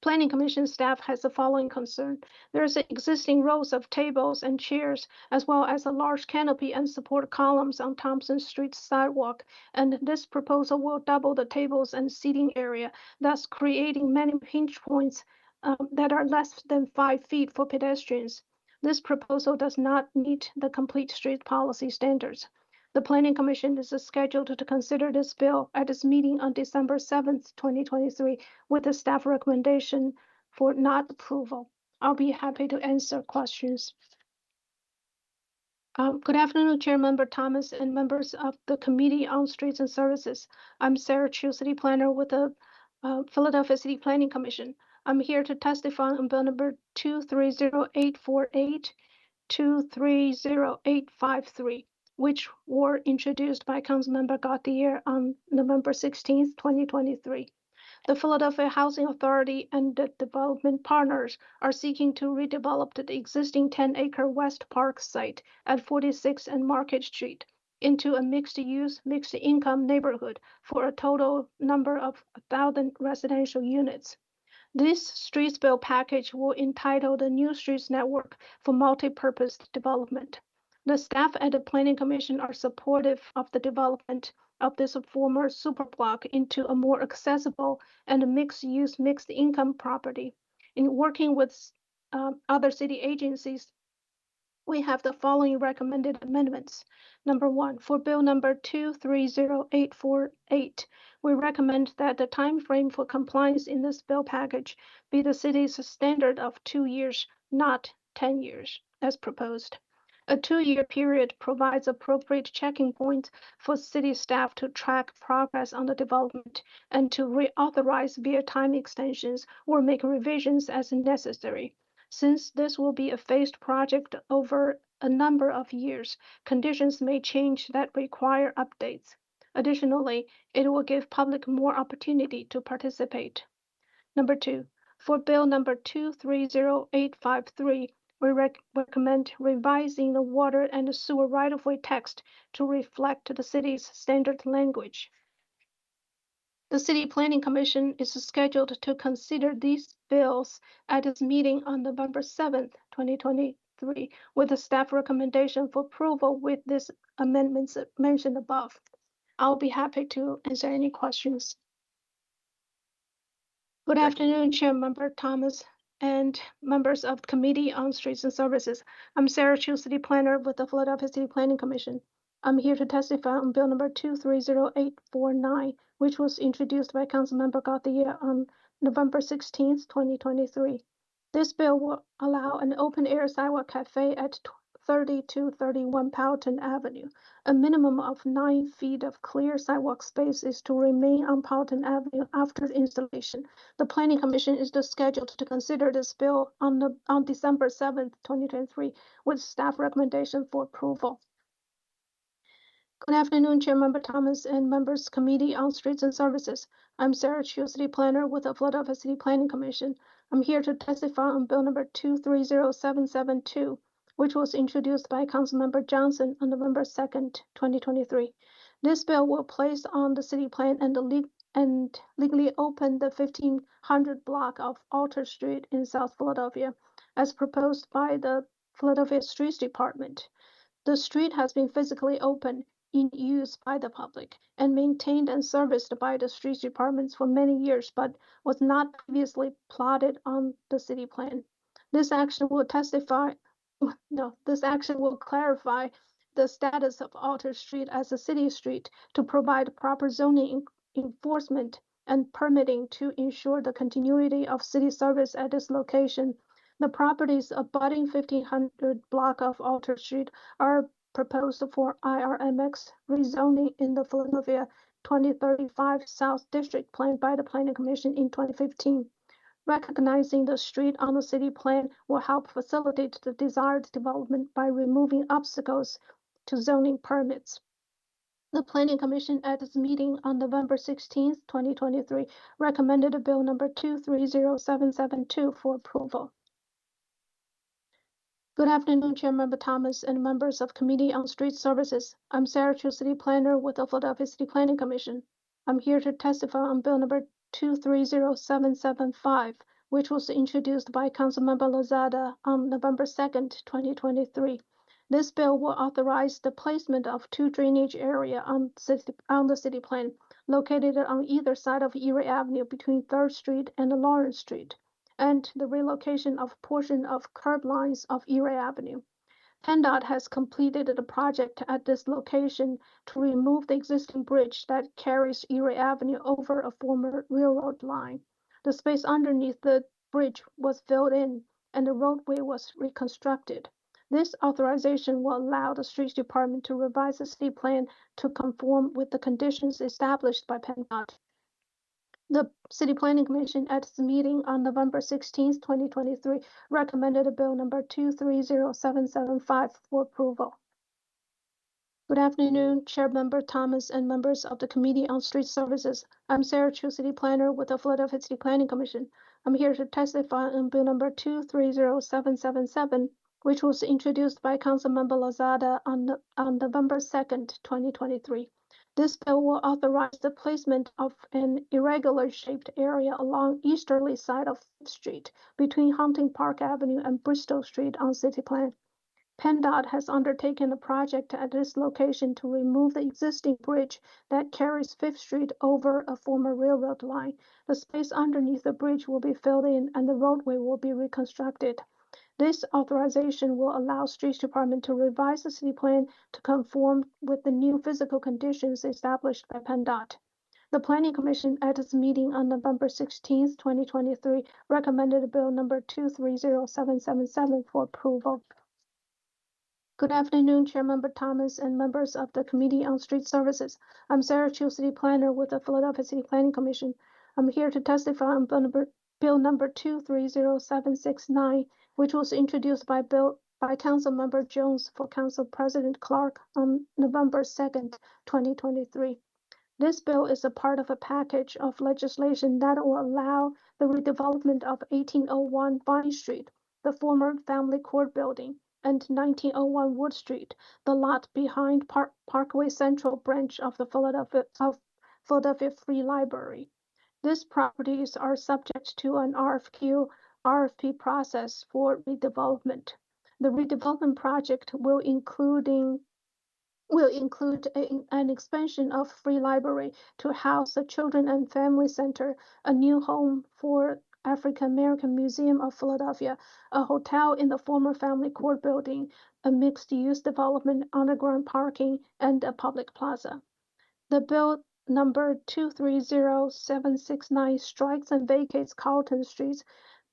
Planning Commission staff has the following concern. There's existing rows of tables and chairs, as well as a large canopy and support columns on Thompson Street sidewalk, and this proposal will double the tables and seating area, thus creating many pinch points that are less than 5 feet for pedestrians. This proposal does not meet the complete street policy standards. The Planning Commission is scheduled to consider this bill at its meeting on December 7th, 2023, with a staff recommendation for not approval. I'll be happy to answer questions. Good afternoon, Chair Member Thomas and members of the Committee on Streets and Services. I'm Sarah Chu, City Planner with the Philadelphia City Planning Commission. I'm here to testify on Bill number 230848, 230853. Which were introduced by Councilmember Gauthier on November 16th, 2023. The Philadelphia Housing Authority and the development partners are seeking to redevelop the existing 10-acre West Park site at 46 and Market Street into a mixed-use, mixed-income neighborhood for a total number of 1,000 residential units. This streets bill package will entitle the New Streets Network for Multi-Purpose Development. The staff at the Planning Commission are supportive of the development of this former superblock into a more accessible and mixed-use, mixed-income property. In working with other city agencies, we have the following recommended amendments. Number 1, for Bill number 230848, we recommend that the time frame for compliance in this bill package be the city's standard of 2 years, not 10 years, as proposed. A 2-year period provides appropriate checking points for city staff to track progress on the development and to reauthorize via time extensions or make revisions as necessary. Since this will be a phased project over a number of years, conditions may change that require updates. Additionally, it will give public more opportunity to participate. Number 2, for Bill number 230853, we recommend revising the water and sewer right-of-way text to reflect the city's standard language. The City Planning Commission is scheduled to consider these bills at its meeting on November 7th, 2023, with a staff recommendation for approval with these amendments mentioned above. I'll be happy to answer any questions. Good afternoon, Chair Member Thomas and members of the Committee on Streets and Services. I'm Sarah Chu, City Planner with the Philadelphia City Planning Commission. I'm here to testify on Bill number 230849, which was introduced by Councilmember Gauthier on November 16th, 2023. This bill will allow an open-air sidewalk cafe at 3231 Powelton Avenue. A minimum of 9 feet of clear sidewalk space is to remain on Powelton Avenue after the installation. The Planning Commission is scheduled to consider this bill on December 7th, 2023, with staff recommendation for approval. Good afternoon, Chair Member Thomas and members Committee on Streets and Services. I'm Sarah Chu, City Planner with the Philadelphia City Planning Commission. I'm here to testify on Bill number 230772, which was introduced by Councilmember Johnson on November 2nd, 2023. This bill will place on the city plan and legally open the 1500 block of Alter Street in South Philadelphia, as proposed by the Philadelphia Streets Department. The street has been physically open in use by the public and maintained and serviced by the streets departments for many years, but was not previously plotted on the city plan. This action will clarify the status of Alter Street as a city street to provide proper zoning enforcement and permitting to ensure the continuity of city service at this location. The properties abutting 1500 block of Alter Street are proposed for IRMX rezoning in the Philadelphia 2035 South District Plan by the Planning Commission in 2015. Recognizing the street on the city plan will help facilitate the desired development by removing obstacles to zoning permits. The Planning Commission at its meeting on November 16, 2023, recommended Bill number 230772 for approval. Good afternoon, Chair Member Thomas and members of Committee on Street Services. I'm Sarah Chu, City Planner with the Philadelphia City Planning Commission. I'm here to testify on Bill number 230775, which was introduced by Councilmember Lozada on November 2nd, 2023. This bill will authorize the placement of 2 drainage areas on the city plan, located on either side of Erie Avenue between 3rd Street and Lawrence Street, and the relocation of portion of curb lines of Erie Avenue. PennDOT has completed the project at this location to remove the existing bridge that carries Erie Avenue over a former railroad line. The space underneath the bridge was filled in and the roadway was reconstructed. This authorization will allow the Streets Department to revise the city plan to conform with the conditions established by PennDOT. The City Planning Commission at its meeting on November 16, 2023, recommended Bill number 230775 for approval. Good afternoon, Chair Member Thomas and members of the Committee on Street Services. I'm Sarah Chu, City Planner with the Philadelphia City Planning Commission. I'm here to testify on Bill number 230777, which was introduced by Councilmember Lozada on November 2nd, 2023. This bill will authorize the placement of an irregular-shaped area along easterly side of 5th Street between Hunting Park Avenue and Bristol Street on City Plan. PennDOT has undertaken a project at this location to remove the existing bridge that carries Fifth Street over a former railroad line. The space underneath the bridge will be filled in and the roadway will be reconstructed. This authorization will allow Streets Department to revise the city plan to conform with the new physical conditions established by PennDOT. The Planning Commission at its meeting on November 16th, 2023, recommended Bill number 230777 for approval. Good afternoon, Chairmember Thomas and members of the Committee on Street Services. I'm Sarah Chu, City Planner with the Philadelphia City Planning Commission. I'm here to testify on Bill number 230769, which was introduced by Councilmember Jones for Council President Clark on November 2nd, 2023. This bill is a part of a package of legislation that will allow the redevelopment of 1801 Vine Street, the former Family Court building, and 1901 Wood Street, the lot behind Parkway Central branch of the Philadelphia Free Library. These properties are subject to an RFP process for redevelopment. The redevelopment project will include an expansion of Free Library to house the Children and Family Center, a new home for African American Museum of Philadelphia, a hotel in the former Family Court building, a mixed-use development, underground parking, and a public plaza. The bill number 230769 strikes and vacates Carlton Streets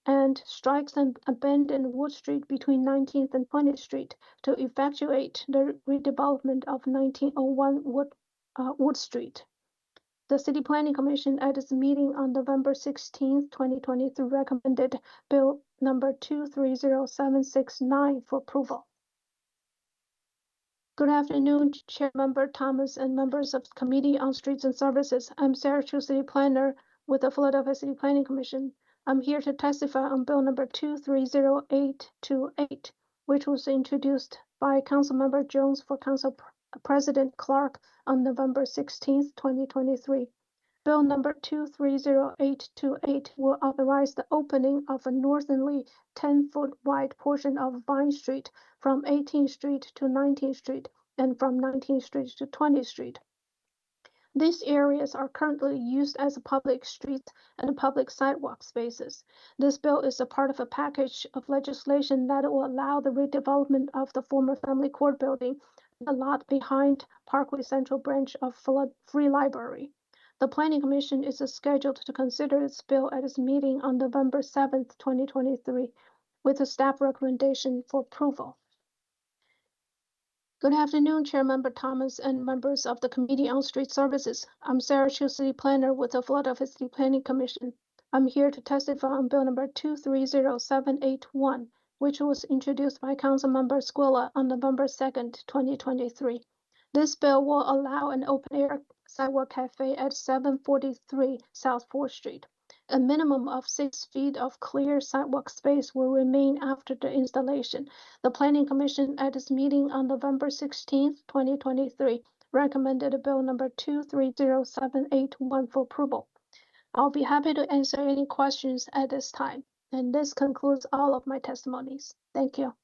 and strikes and abandon Wood Street between 19th and 20th Street to effectuate the redevelopment of 1901 Wood Street. The City Planning Commission at its meeting on November 16th, 2023 recommended Bill number 230769 for approval. Good afternoon, Chairmember Thomas and members of the Committee on Streets and Services. I'm Sarah Chu, City Planner with the Philadelphia City Planning Commission. I'm here to testify on Bill number 230828, which was introduced by Councilmember Jones for Council President Clark on November 16th, 2023. Bill number 230828 will authorize the opening of a northerly 10-foot wide portion of Vine Street from 18th Street to 19th Street and from 19th Street to 20th Street. These areas are currently used as public streets and public sidewalk spaces. This bill is a part of a package of legislation that will allow the redevelopment of the former Family Court building, the lot behind Parkway Central branch of Free Library. The Planning Commission is scheduled to consider this bill at its meeting on November 7th, 2023, with a staff recommendation for approval. Good afternoon, Chairmember Thomas and members of the Committee on Street Services. I'm Sarah Chu, City Planner with the Philadelphia City Planning Commission. I'm here to testify on Bill number 230781, which was introduced by Councilmember Squilla on November 2nd, 2023. This bill will allow an open-air sidewalk cafe at 743 South 4th Street. A minimum of 6 feet of clear sidewalk space will remain after the installation. The Planning Commission at its meeting on November 16th, 2023, recommended Bill number 230781 for approval. I'll be happy to answer any questions at this time. And this concludes all of my testimonies. Thank you.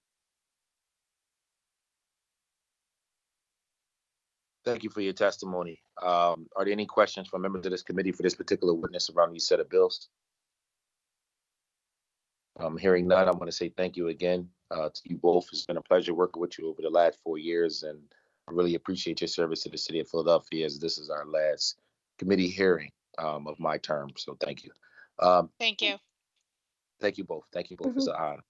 Thank you for your testimony. Are there any questions from members of this committee for this particular witness around these set of bills? Hearing none, I want to say thank you again to you both. It's been a pleasure working with you over the last 4 years, and I really appreciate your service to the city of Philadelphia, as this is our last committee hearing of my term. So thank you. Thank you. Thank you both. Thank you both. It's an honor.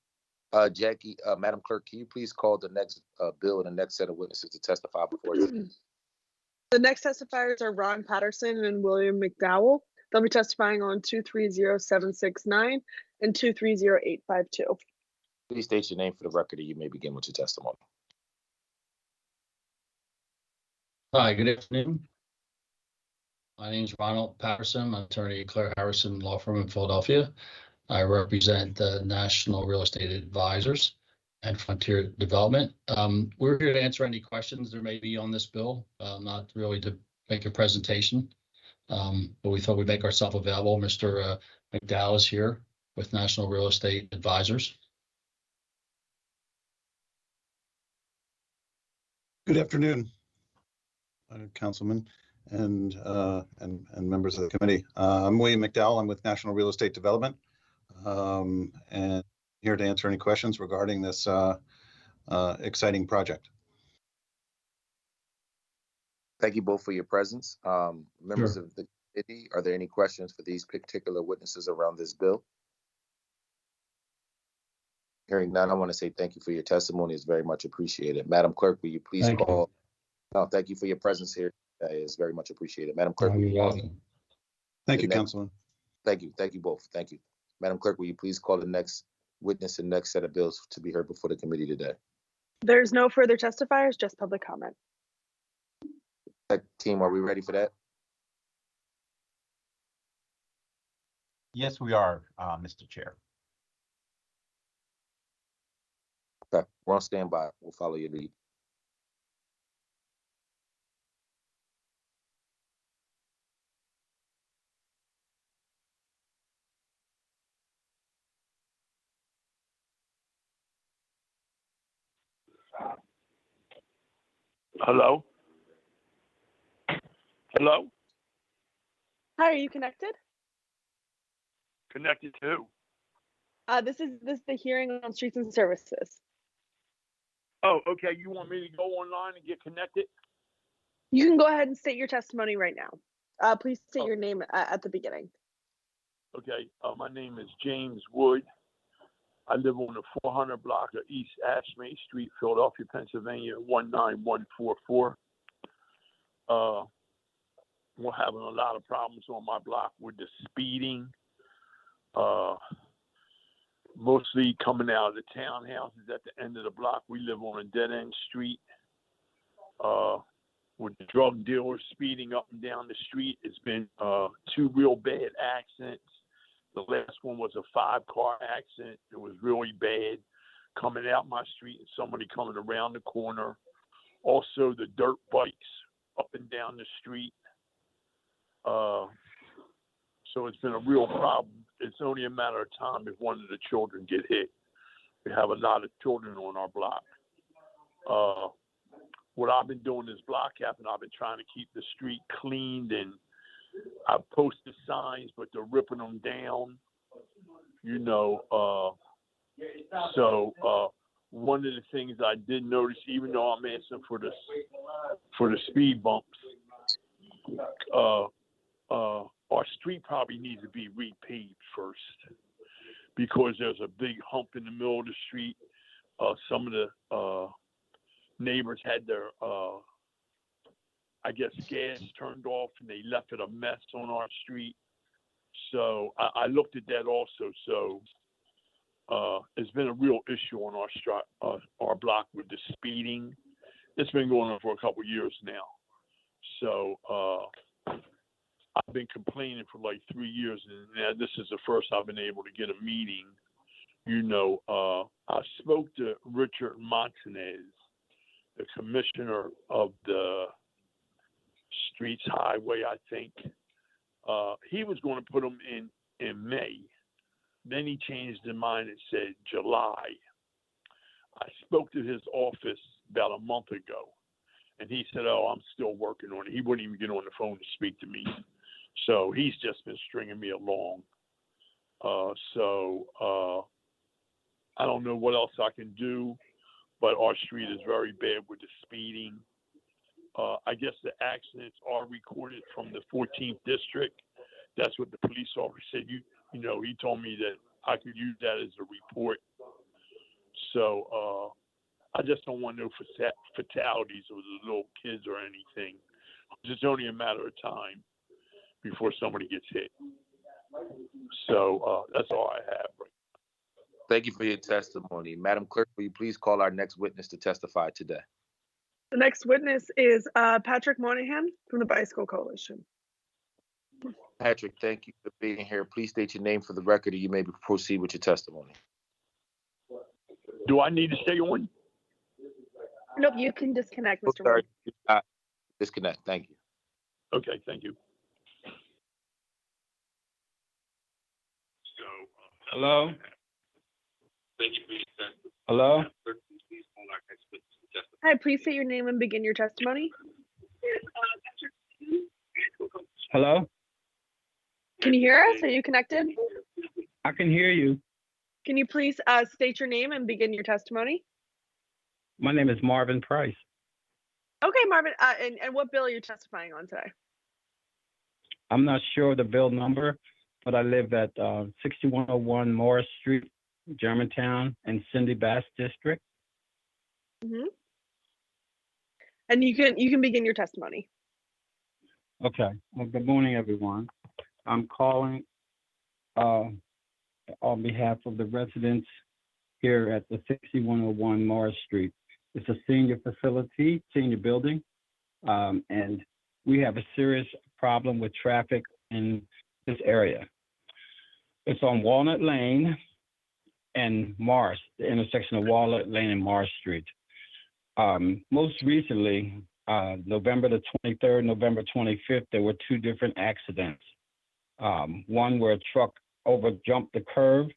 Jackie, Madam Clerk, can you please call the next bill and the next set of witnesses to testify before you? The next testifiers are Ron Patterson and William McDowell. They'll be testifying on 230769 and 230852. Please state your name for the record and you may begin with your testimony. Hi, good afternoon. My name is Ronald Patterson. I'm attorney at Claire Harrison Law Firm in Philadelphia. I represent National Real Estate Advisors and Frontier Development. We're here to answer any questions there may be on this bill, not really to make a presentation, but we thought we'd make ourselves available. Mr. McDowell is here with National Real Estate Advisors. Good afternoon, Councilman and members of the committee. I'm William McDowell. I'm with National Real Estate Development, and here to answer any questions regarding this exciting project. Thank you both for your presence. Members of the committee, are there any questions for these particular witnesses around this bill? Hearing none, I want to say thank you for your testimony. It's very much appreciated. Madam Clerk, will you please call? No, thank you for your presence here. It's very much appreciated. Madam Clerk, will you call? Thank you, Councilman. Thank you. Thank you both. Thank you. Madam Clerk, will you please call the next witness and next set of bills to be heard before the committee today? There's no further testifiers, just public comment. Team, are we ready for that? Yes, we are, Mr. Chair. Okay, we're on standby. We'll follow your lead. Hello? Hello? Hi, are you connected? Connected to who? This is the hearing on streets and services. Oh, okay. You want me to go online and get connected? You can go ahead and state your testimony right now. Please state your name at the beginning. Okay. My name is James Wood. I live on the 400 block of East Ashmay Street, Philadelphia, Pennsylvania, 19144. We're having a lot of problems on my block with the speeding. Mostly coming out of the townhouses at the end of the block. We live on a dead-end street. With the drug dealers speeding up and down the street. It's been 2 real bad accidents. The last one was a 5-car accident. It was really bad. Coming out my street and somebody coming around the corner. Also, the dirt bikes up and down the street. So it's been a real problem. It's only a matter of time if one of the children get hit. We have a lot of children on our block. What I've been doing is block capping. I've been trying to keep the street cleaned, and I've posted signs, but they're ripping them down. You know, one of the things I did notice, even though I'm asking for the speed bumps, our street probably needs to be repaved first, because there's a big hump in the middle of the street. Some of the neighbors had their, I guess, gas turned off, and they left it a mess on our street. So I looked at that also. So it's been a real issue on our block with the speeding. It's been going on for a couple of years now. So I've been complaining for like 3 years, and now this is the first I've been able to get a meeting. You know, I spoke to Richard Montanez, the commissioner of the Streets Highway, I think. He was going to put them in May. Then he changed his mind and said July. I spoke to his office about a month ago, and he said, "Oh, I'm still working on it." He wouldn't even get on the phone to speak to me. So he's just been stringing me along. I don't know what else I can do, but our street is very bad with the speeding. I guess the accidents are recorded from the 14th district. That's what the police officer said. You know, he told me that I could use that as a report. So I just don't want no fatalities with the little kids or anything. It's only a matter of time before somebody gets hit. So that's all I have. Thank you for your testimony. Madam Clerk, will you please call our next witness to testify today? The next witness is Patrick Monahan from the Bicycle Coalition. Patrick, thank you for being here. Please state your name for the record, and you may proceed with your testimony. Do I need to stay on? Nope, you can disconnect, Mr. Wood. Disconnect. Thank you. Okay, thank you. Hello? Hello? Hi, please state your name and begin your testimony. Hello? Can you hear us? Are you connected? I can hear you. Can you please state your name and begin your testimony? My name is Marvin Price. Okay, Marvin, and what bill are you testifying on today? I'm not sure the bill number, but I live at 6101 Morris Street, Germantown, in Cindy Bass District. Mm-hmm. And you can begin your testimony. Okay. Well, good morning, everyone. I'm calling on behalf of the residents here at the 6101 Morris Street. It's a senior facility, senior building, and we have a serious problem with traffic in this area. It's on Walnut Lane and Morris, the intersection of Walnut Lane and Morris Street. Most recently, November the 23rd, November 25th, there were two different accidents. One where a truck overjumped the curve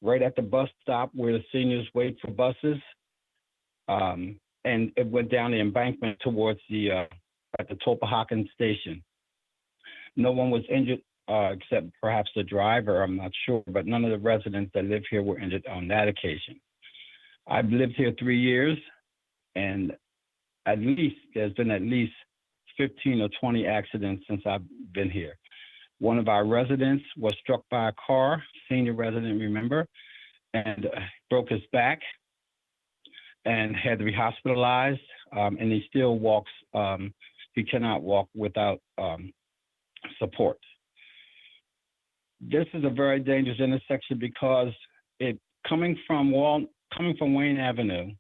right at the bus stop where the seniors wait for buses. And it went down the embankment towards the at the Tulpehocken station. No one was injured except perhaps the driver, I'm not sure, but none of the residents that live here were injured on that occasion. I've lived here 3 years, and there's been at least 15 or 20 accidents since I've been here. One of our residents was struck by a car, senior resident, remember, and broke his back and had to be hospitalized, and he still walks. He cannot walk without support. This is a very dangerous intersection because it coming from Wayne Avenue,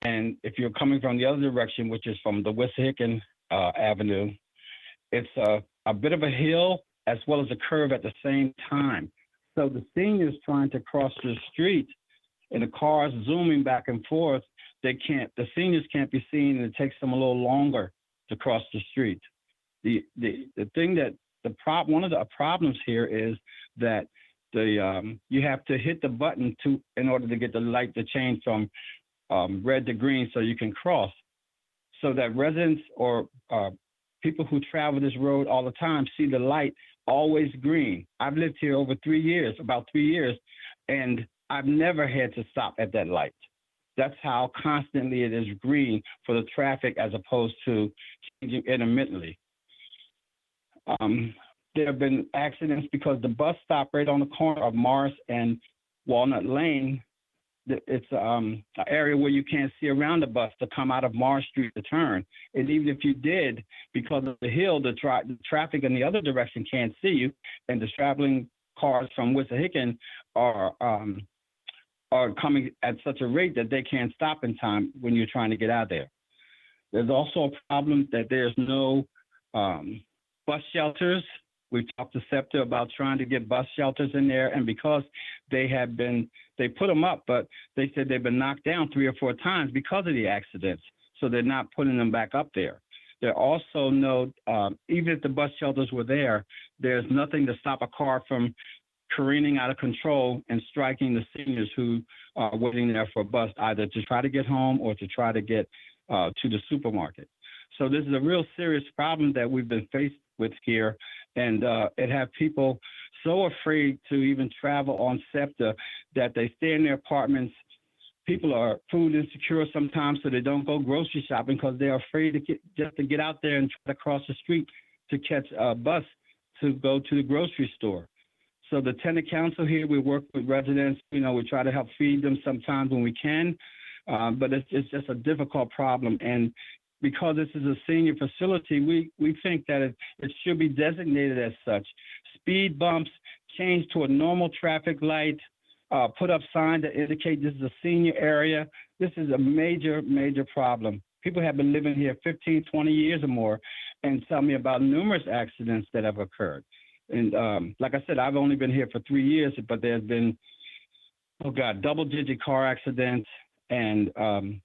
and if you're coming from the other direction, which is from the Wissahickon Avenue, it's a bit of a hill as well as a curve at the same time. So the seniors trying to cross the street and the cars zooming back and forth, the seniors can't be seen, and it takes them a little longer to cross the street. One of the problems here is that you have to hit the button in order to get the light to change from red to green so you can cross. So that residents or people who travel this road all the time see the light always green. I've lived here over 3 years, about 3 years, and I've never had to stop at that light. That's how constantly it is green for the traffic as opposed to changing intermittently. There have been accidents because the bus stop right on the corner of Morris and Walnut Lane, it's an area where you can't see around the bus to come out of Morris Street to turn. And even if you did, because of the hill, the traffic in the other direction can't see you, and the traveling cars from Wissahickon are coming at such a rate that they can't stop in time when you're trying to get out there. There's also a problem that there's no bus shelters. We've talked to SEPTA about trying to get bus shelters in there, and because they put them up, but they said they've been knocked down 3 or 4 times because of the accidents, so they're not putting them back up there. There are also no, even if the bus shelters were there, there's nothing to stop a car from careening out of control and striking the seniors who are waiting there for a bus, either to try to get home or to try to get to the supermarket. So this is a real serious problem that we've been faced with here, and it have people so afraid to even travel on SEPTA that they stay in their apartments. People are food insecure sometimes, so they don't go grocery shopping because they're afraid to get out there and try to cross the street to catch a bus to go to the grocery store. So the tenant council here, we work with residents. We try to help feed them sometimes when we can, but it's just a difficult problem. And because this is a senior facility, we think that it should be designated as such. Speed bumps, change to a normal traffic light, put up signs that indicate this is a senior area. This is a major, major problem. People have been living here 15, 20 years or more and tell me about numerous accidents that have occurred. And like I said, I've only been here for 3 years, but there's been, double-digit car accidents. And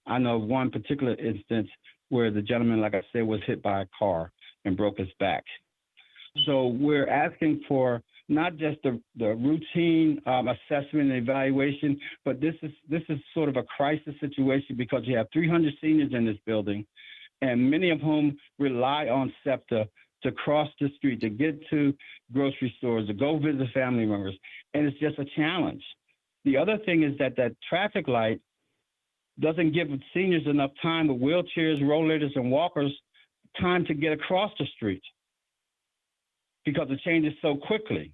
I know one particular instance where the gentleman, like I said, was hit by a car and broke his back. So we're asking for not just the routine assessment and evaluation, but this is sort of a crisis situation because you have 300 seniors in this building, and many of whom rely on SEPTA to cross the street, to get to grocery stores, to go visit family members, and it's just a challenge. The other thing is that traffic light doesn't give seniors enough time with wheelchairs, rollators, and walkers time to get across the street because it changes so quickly.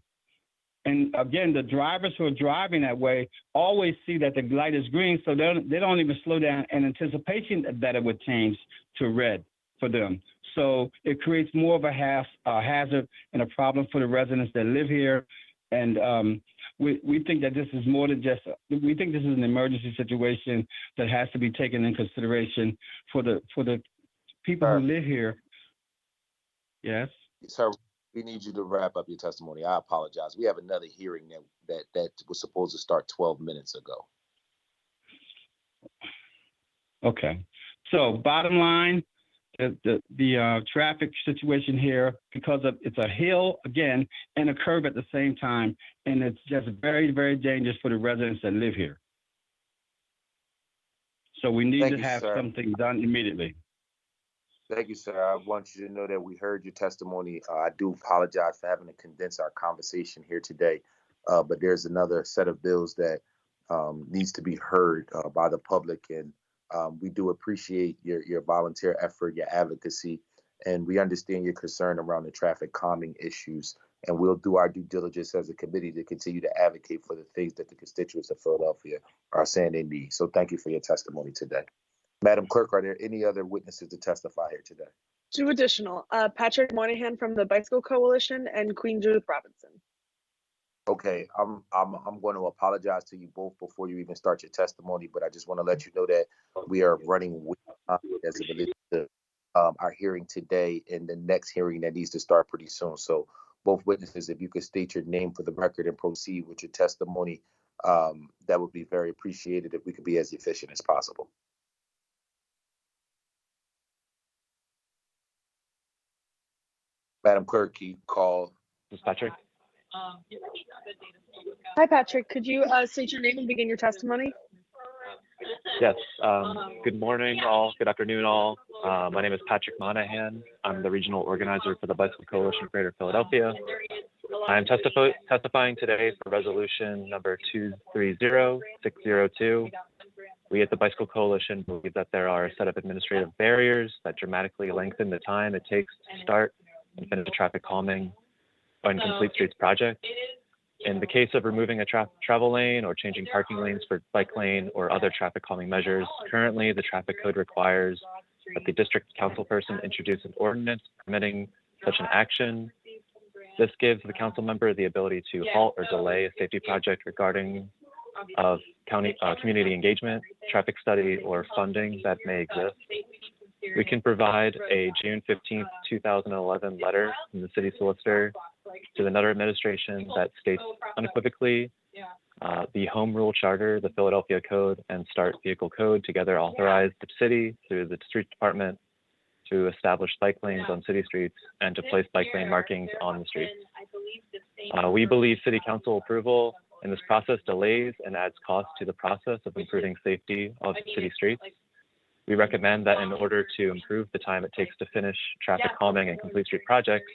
And again, the drivers who are driving that way always see that the light is green, so they don't even slow down in anticipation that it would change to red for them. So it creates more of a hazard and a problem for the residents that live here. And we think that this is more than just, we think this is an emergency situation that has to be taken in consideration for the people who live here. Yes? Sir, we need you to wrap up your testimony. I apologize. We have another hearing that was supposed to start 12 minutes ago. Okay. So bottom line, the traffic situation here, because it's a hill again and a curve at the same time, and it's just very, very dangerous for the residents that live here. So we need to have something done immediately. Thank you, sir. I want you to know that we heard your testimony. I do apologize for having to condense our conversation here today, but there's another set of bills that needs to be heard by the public, and we do appreciate your volunteer effort, your advocacy, and we understand your concern around the traffic calming issues, and we'll do our due diligence as a committee to continue to advocate for the things that the constituents of Philadelphia are saying they need. So thank you for your testimony today. Madam Clerk, are there any other witnesses to testify here today? 2 additional, Patrick Moynihan from the Bicycle Coalition and Queen Judith Robinson. Okay, I'm going to apologize to you both before you even start your testimony, but I just want to let you know that we are running as it relates to our hearing today and the next hearing that needs to start pretty soon. So both witnesses, if you could state your name for the record and proceed with your testimony, that would be very appreciated if we could be as efficient as possible. Madam Clerk, can you call Ms. Patrick? Hi, Patrick. Could you state your name and begin your testimony? Yes. Good morning, all. Good afternoon, all. My name is Patrick Monahan. I'm the regional organizer for the Bicycle Coalition Greater Philadelphia. I am testifying today for resolution number 230602. We at the Bicycle Coalition believe that there are a set of administrative barriers that dramatically lengthen the time it takes to start and finish a traffic calming and complete streets project. In the case of removing a travel lane or changing parking lanes for bike lane or other traffic calming measures, currently the traffic code requires that the district councilperson introduce an ordinance permitting such an action. This gives the council member the ability to halt or delay a safety project regarding of community engagement, traffic study, or funding that may exist. We can provide a June 15th, 2011 letter from the city solicitor to the Nutter administration that states unequivocally the Home Rule Charter, the Philadelphia Code, and START Vehicle Code together authorize the city through the street department to establish bike lanes on city streets and to place bike lane markings on the streets. We believe city council approval in this process delays and adds cost to the process of improving safety of city streets. We recommend that in order to improve the time it takes to finish traffic calming and complete street projects,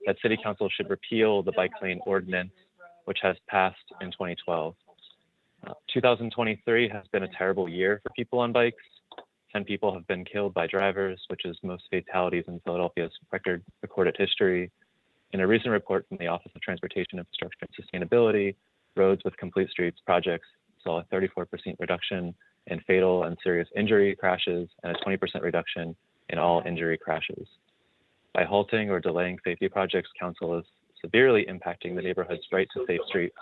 that City Council should repeal the bike lane ordinance, which has passed in 2012. 2023 has been a terrible year for people on bikes. 10 people have been killed by drivers, which is most fatalities in Philadelphia's recorded history. In a recent report from the Office of Transportation Infrastructure and Sustainability, roads with complete streets projects saw a 34% reduction in fatal and serious injury crashes and a 20% reduction in all injury crashes. By halting or delaying safety projects, council is severely impacting the neighborhood's right to safe streets.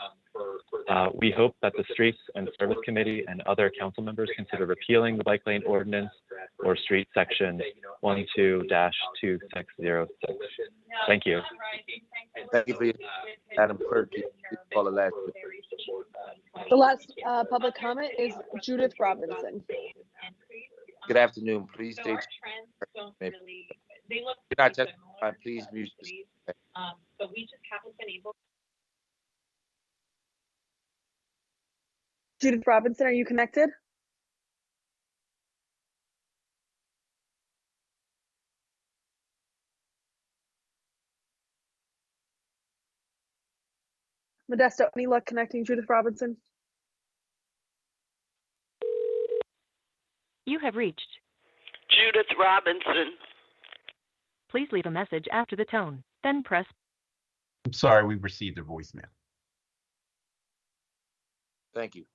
We hope that the Streets and Service Committee and other council members consider repealing the bike lane ordinance or street section 12-2606. Thank you. Thank you for your Madam Clerk. Call the last. The last public comment is Judith Robinson. Good afternoon. Please state. You're not testifying. Please mute. But we just haven't been able Judith Robinson, are you connected? Modesto, any luck connecting Judith Robinson? You have reached. Judith Robinson. Please leave a message after the tone, then press. I'm sorry, we received a voicemail. Thank you.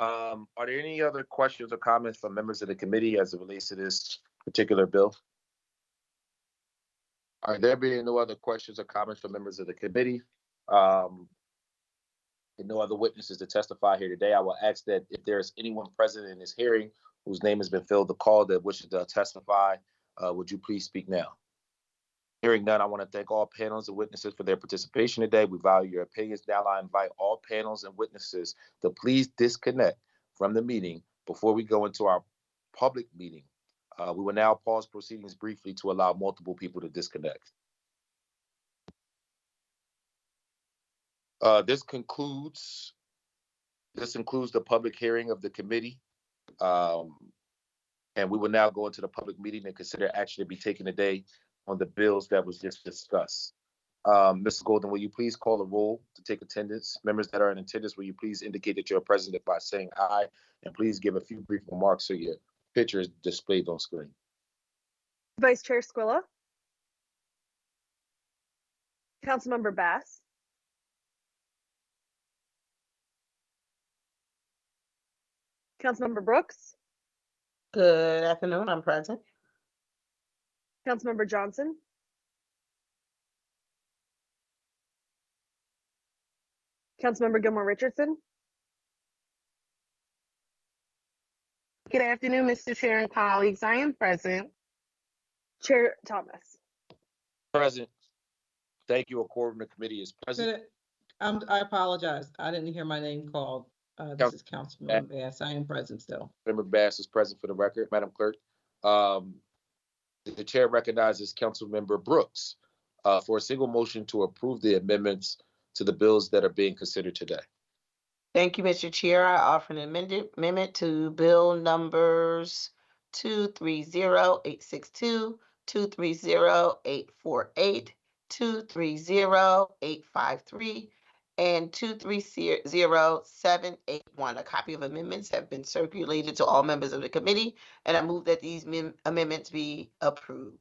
Are there any other questions or comments from members of the committee as it relates to this particular bill? Are there being no other questions or comments from members of the committee? And no other witnesses to testify here today, I will ask that if there's anyone present in this hearing whose name has been filled the call that wishes to testify, would you please speak now? Hearing none, I want to thank all panels and witnesses for their participation today. We value your opinions. Now I invite all panels and witnesses to please disconnect from the meeting before we go into our public meeting. We will now pause proceedings briefly to allow multiple people to disconnect. This concludes the public hearing of the committee. And we will now go into the public meeting and consider action to be taken today on the bills that was just discussed. Mrs. Golden, will you please call the roll to take attendance? Members that are in attendance, will you please indicate that you're present by saying aye, and please give a few brief remarks so your picture is displayed on screen. Vice Chair Squilla. Councilmember Bass. Councilmember Brooks. Good afternoon, I'm present. Councilmember Johnson. Councilmember Gilmore Richardson. Good afternoon, Mr. Chair and colleagues. I am present. Chair Thomas. Present. Thank you. A quorum of the committee is present. I apologize. I didn't hear my name called. This is Councilmember Bass. I am present still. Member Bass is present for the record. Madam Clerk, the chair recognizes Councilmember Brooks for a single motion to approve the amendments to the bills that are being considered today. Thank you, Mr. Chair. I offer an amendment to bill numbers 230-862, 230-848, 230-853, and 230-781. A copy of amendments have been circulated to all members of the committee, and I move that these amendments be approved.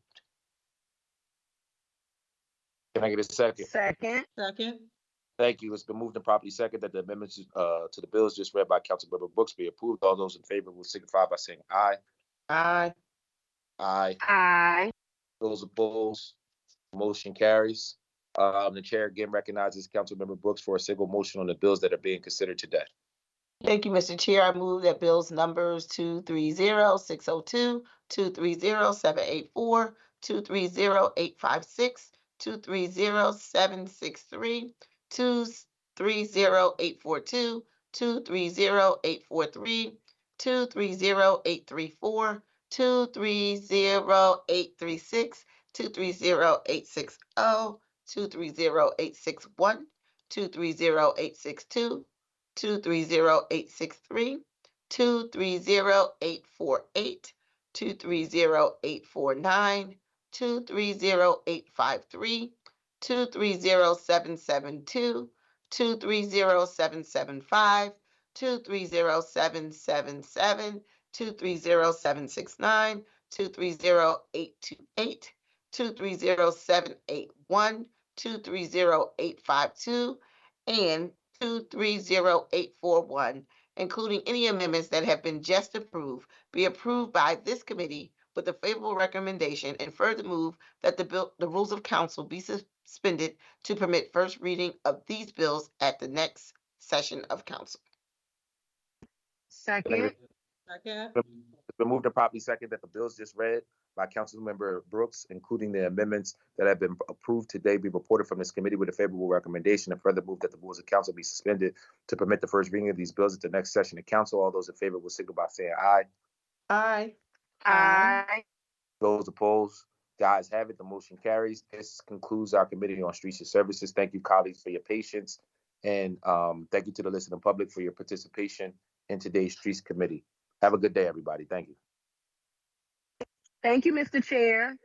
Can I get a second? Second. Thank you. It's been moved and properly second that the amendments to the bills just read by Councilmember Brooks be approved. All those in favor will signify by saying aye. Aye. Aye. Aye. Those opposed, motion carries. The chair again recognizes Councilmember Brooks for a single motion on the bills that are being considered today. Thank you, Mr. Chair. I move that bills numbers 230-602, 230-784, 230-856, 230-763, 230-842, 230-843, 230-834, 230-836, 230-860, 230-861, 230-862, 230-863, 230-848, 230-849, 230-853, 230-772, 230-775, 230-777, 230-769, 230-828, 230-781, 230-852, and 230-841, including any amendments that have been just approved, be approved by this committee with a favorable recommendation, and further move that the rules of council be suspended to permit first reading of these bills at the next session of council. Second. It's been moved and properly second that the bills just read by Councilmember Brooks, including the amendments that have been approved today, be reported from this committee with a favorable recommendation, and further move that the rules of council be suspended to permit the first reading of these bills at the next session of council. All those in favor will signal by saying aye. Aye. Aye. Those opposed, the ayes have it. The motion carries. This concludes our committee on streets and services. Thank you, colleagues, for your patience, and thank you to the listening public for your participation in today's Streets Committee. Have a good day, everybody. Thank you. Thank you, Mr. Chair.